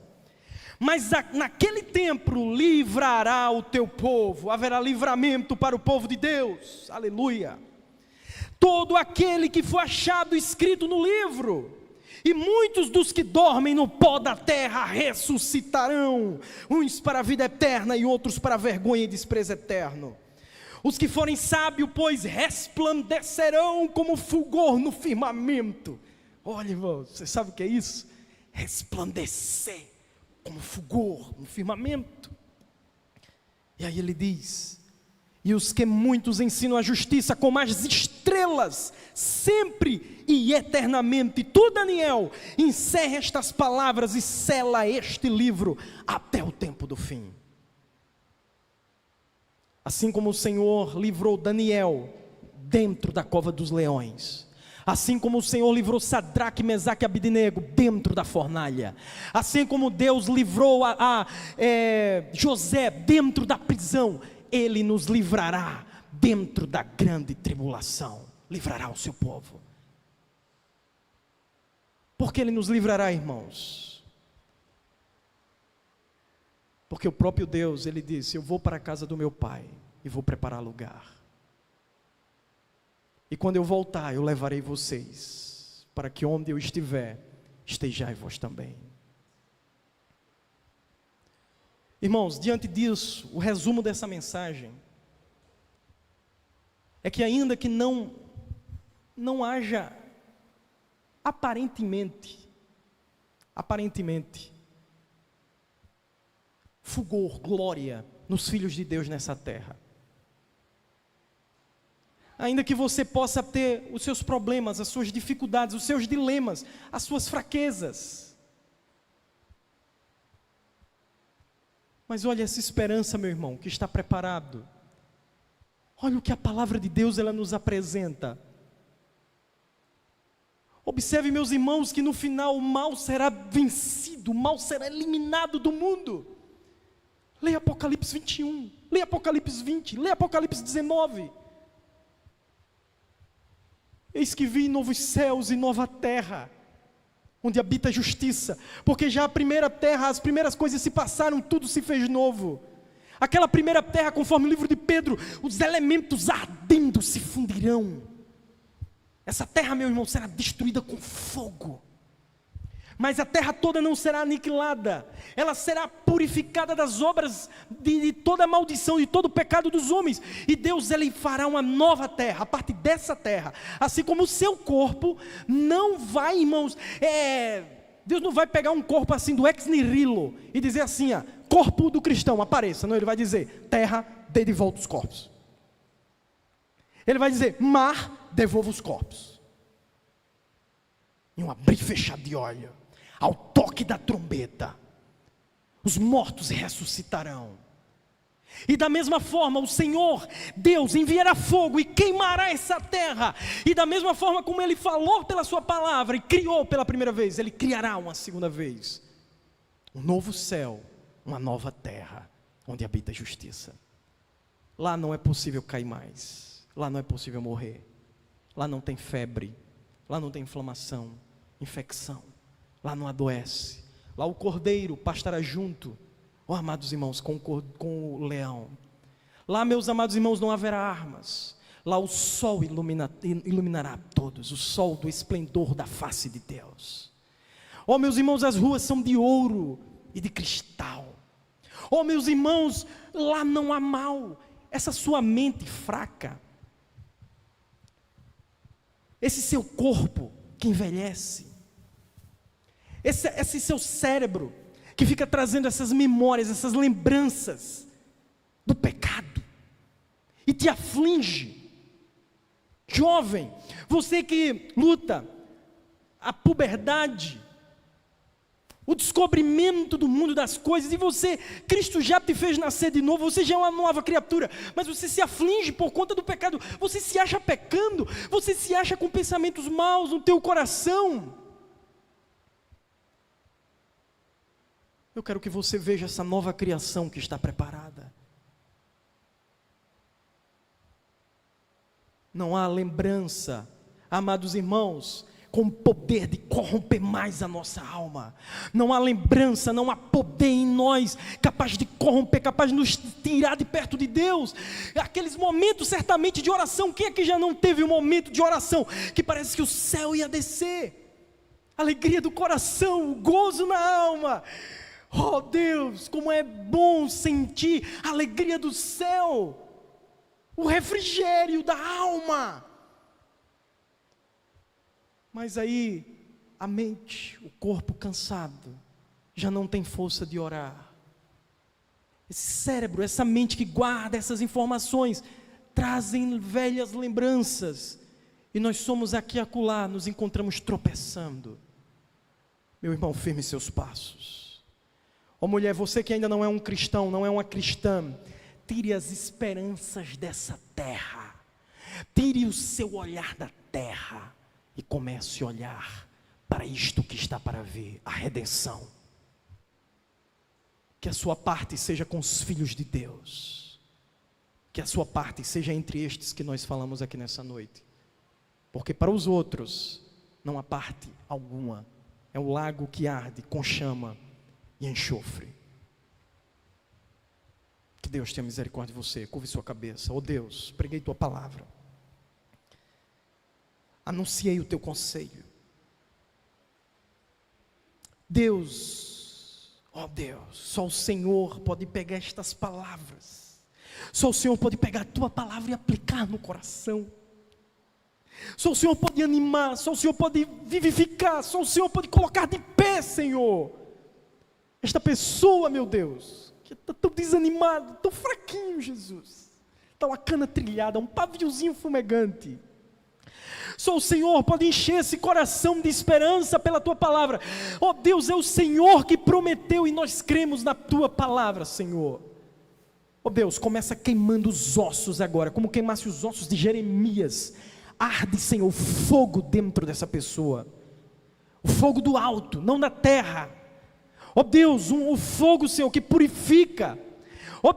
A: Mas naquele tempo livrará o teu povo, haverá livramento para o povo de Deus, aleluia. Todo aquele que for achado escrito no livro, e muitos dos que dormem no pó da terra ressuscitarão, uns para a vida eterna e outros para a vergonha e desprezo eterno. Os que forem sábios, pois, resplandecerão como fulgor no firmamento. Olha, irmão, você sabe o que é isso? Resplandecer como fulgor no firmamento. E aí ele diz: e os que muitos ensinam a justiça como as estrelas, sempre e eternamente. Tu, Daniel, encerra estas palavras e sela este livro até o tempo do fim. Assim como o Senhor livrou Daniel dentro da cova dos leões, assim como o Senhor livrou Sadraque, Mesaque e Abednego dentro da fornalha, assim como Deus livrou José dentro da prisão, Ele nos livrará dentro da grande tribulação, livrará o seu povo. Por que Ele nos livrará, irmãos? Porque o próprio Deus, Ele disse: eu vou para a casa do meu Pai e vou preparar lugar. E quando eu voltar, eu levarei vocês, para que onde eu estiver, estejais vós também. Irmãos, diante disso, o resumo dessa mensagem é que ainda que não haja aparentemente fulgor, glória nos filhos de Deus nessa terra, ainda que você possa ter os seus problemas, as suas dificuldades, os seus dilemas, as suas fraquezas, mas olha essa esperança, meu irmão, que está preparado. Olha o que a palavra de Deus ela nos apresenta. Observe, meus irmãos, que no final o mal será vencido, o mal será eliminado do mundo. Leia Apocalipse 21, leia Apocalipse 20, leia Apocalipse 19. Eis que vi novos céus e nova terra, onde habita a justiça, porque já a primeira terra, as primeiras coisas se passaram, tudo se fez novo. Aquela primeira terra, conforme o livro de Pedro, os elementos ardendo se fundirão. Essa terra, meu irmão, será destruída com fogo. Mas a terra toda não será aniquilada, ela será purificada das obras de toda a maldição, de todo o pecado dos homens. E Deus, Ele fará uma nova terra, a partir dessa terra. Assim como o seu corpo não vai, irmãos, Deus não vai pegar um corpo assim do ex nihilo e dizer assim, corpo do cristão, apareça. Não, Ele vai dizer, terra, dê de volta os corpos. Ele vai dizer, mar, devolva os corpos. Em um abrir e fechar de olho, ao toque da trombeta, os mortos ressuscitarão. E da mesma forma o Senhor, Deus, enviará fogo e queimará essa terra. E da mesma forma como Ele falou pela sua palavra e criou pela primeira vez, Ele criará uma segunda vez. Um novo céu, uma nova terra, onde habita a justiça. Lá não é possível cair mais, lá não é possível morrer, lá não tem febre, lá não tem inflamação, infecção. Lá não adoece. Lá o cordeiro pastará junto, amados irmãos, com o leão. Lá, meus amados irmãos, não haverá armas. Lá o sol iluminará todos, o sol do esplendor da face de Deus. Meus irmãos, as ruas são de ouro e de cristal. Meus irmãos, lá não há mal. Essa sua mente fraca, esse seu corpo que envelhece, esse seu cérebro que fica trazendo essas memórias, essas lembranças do pecado e te aflige. Jovem, você que luta a puberdade, o descobrimento do mundo das coisas, e você, Cristo já te fez nascer de novo, você já é uma nova criatura, mas você se aflige por conta do pecado, você se acha pecando, você se acha com pensamentos maus no teu coração. Eu quero que você veja essa nova criação que está preparada. Não há lembrança, amados irmãos, com poder de corromper mais a nossa alma. Não há lembrança, não há poder em nós capaz de corromper, capaz de nos tirar de perto de Deus. Aqueles momentos certamente de oração, quem aqui já não teve um momento de oração que parece que o céu ia descer? Alegria do coração, gozo na alma. Oh Deus, como é bom sentir a alegria do céu, o refrigério da alma. Mas aí, a mente, o corpo cansado, já não tem força de orar. Esse cérebro, essa mente que guarda essas informações, trazem velhas lembranças, e nós somos aqui e acolá, nos encontramos tropeçando. Meu irmão, firme seus passos. Mulher, você que ainda não é um cristão, não é uma cristã, tire as esperanças dessa terra, tire o seu olhar da terra, e comece a olhar para isto que está para vir, a redenção. Que a sua parte seja com os filhos de Deus, que a sua parte seja entre estes que nós falamos aqui nessa noite, porque para os outros não há parte alguma, é um lago que arde com chama e enxofre. Que Deus tenha misericórdia de você, curve sua cabeça. Deus, preguei tua palavra, anunciei o teu conselho. Deus, Deus, só o Senhor pode pegar estas palavras, só o Senhor pode pegar a tua palavra e aplicar no coração, só o Senhor pode animar, só o Senhor pode vivificar, só o Senhor pode colocar de pé, Senhor, esta pessoa, meu Deus, que está tão desanimado, tão fraquinho, Jesus, está uma cana trilhada, um paviozinho fumegante. Só o Senhor pode encher esse coração de esperança pela tua palavra. Deus, é o Senhor que prometeu e nós cremos na tua palavra, Senhor. Deus, começa queimando os ossos agora, como queimasse os ossos de Jeremias. Arde, Senhor, fogo dentro dessa pessoa, o fogo do alto, não da terra. Deus, o fogo, Senhor, que purifica.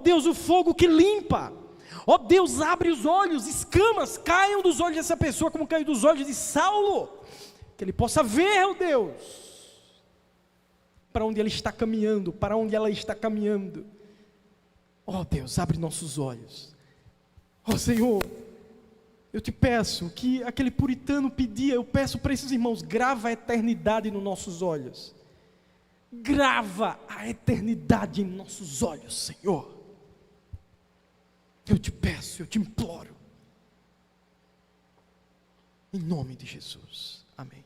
A: Deus, o fogo que limpa. Deus, abre os olhos, escamas caiam dos olhos dessa pessoa, como caiu dos olhos de Saulo, que ele possa ver, Deus, para onde ele está caminhando, para onde ela está caminhando. Deus, abre nossos olhos. Senhor, eu te peço que aquele puritano pedia, eu peço para esses irmãos, grava a eternidade nos nossos olhos, grava a eternidade em nossos olhos, Senhor. Eu te peço, eu te imploro, em nome de Jesus, amém.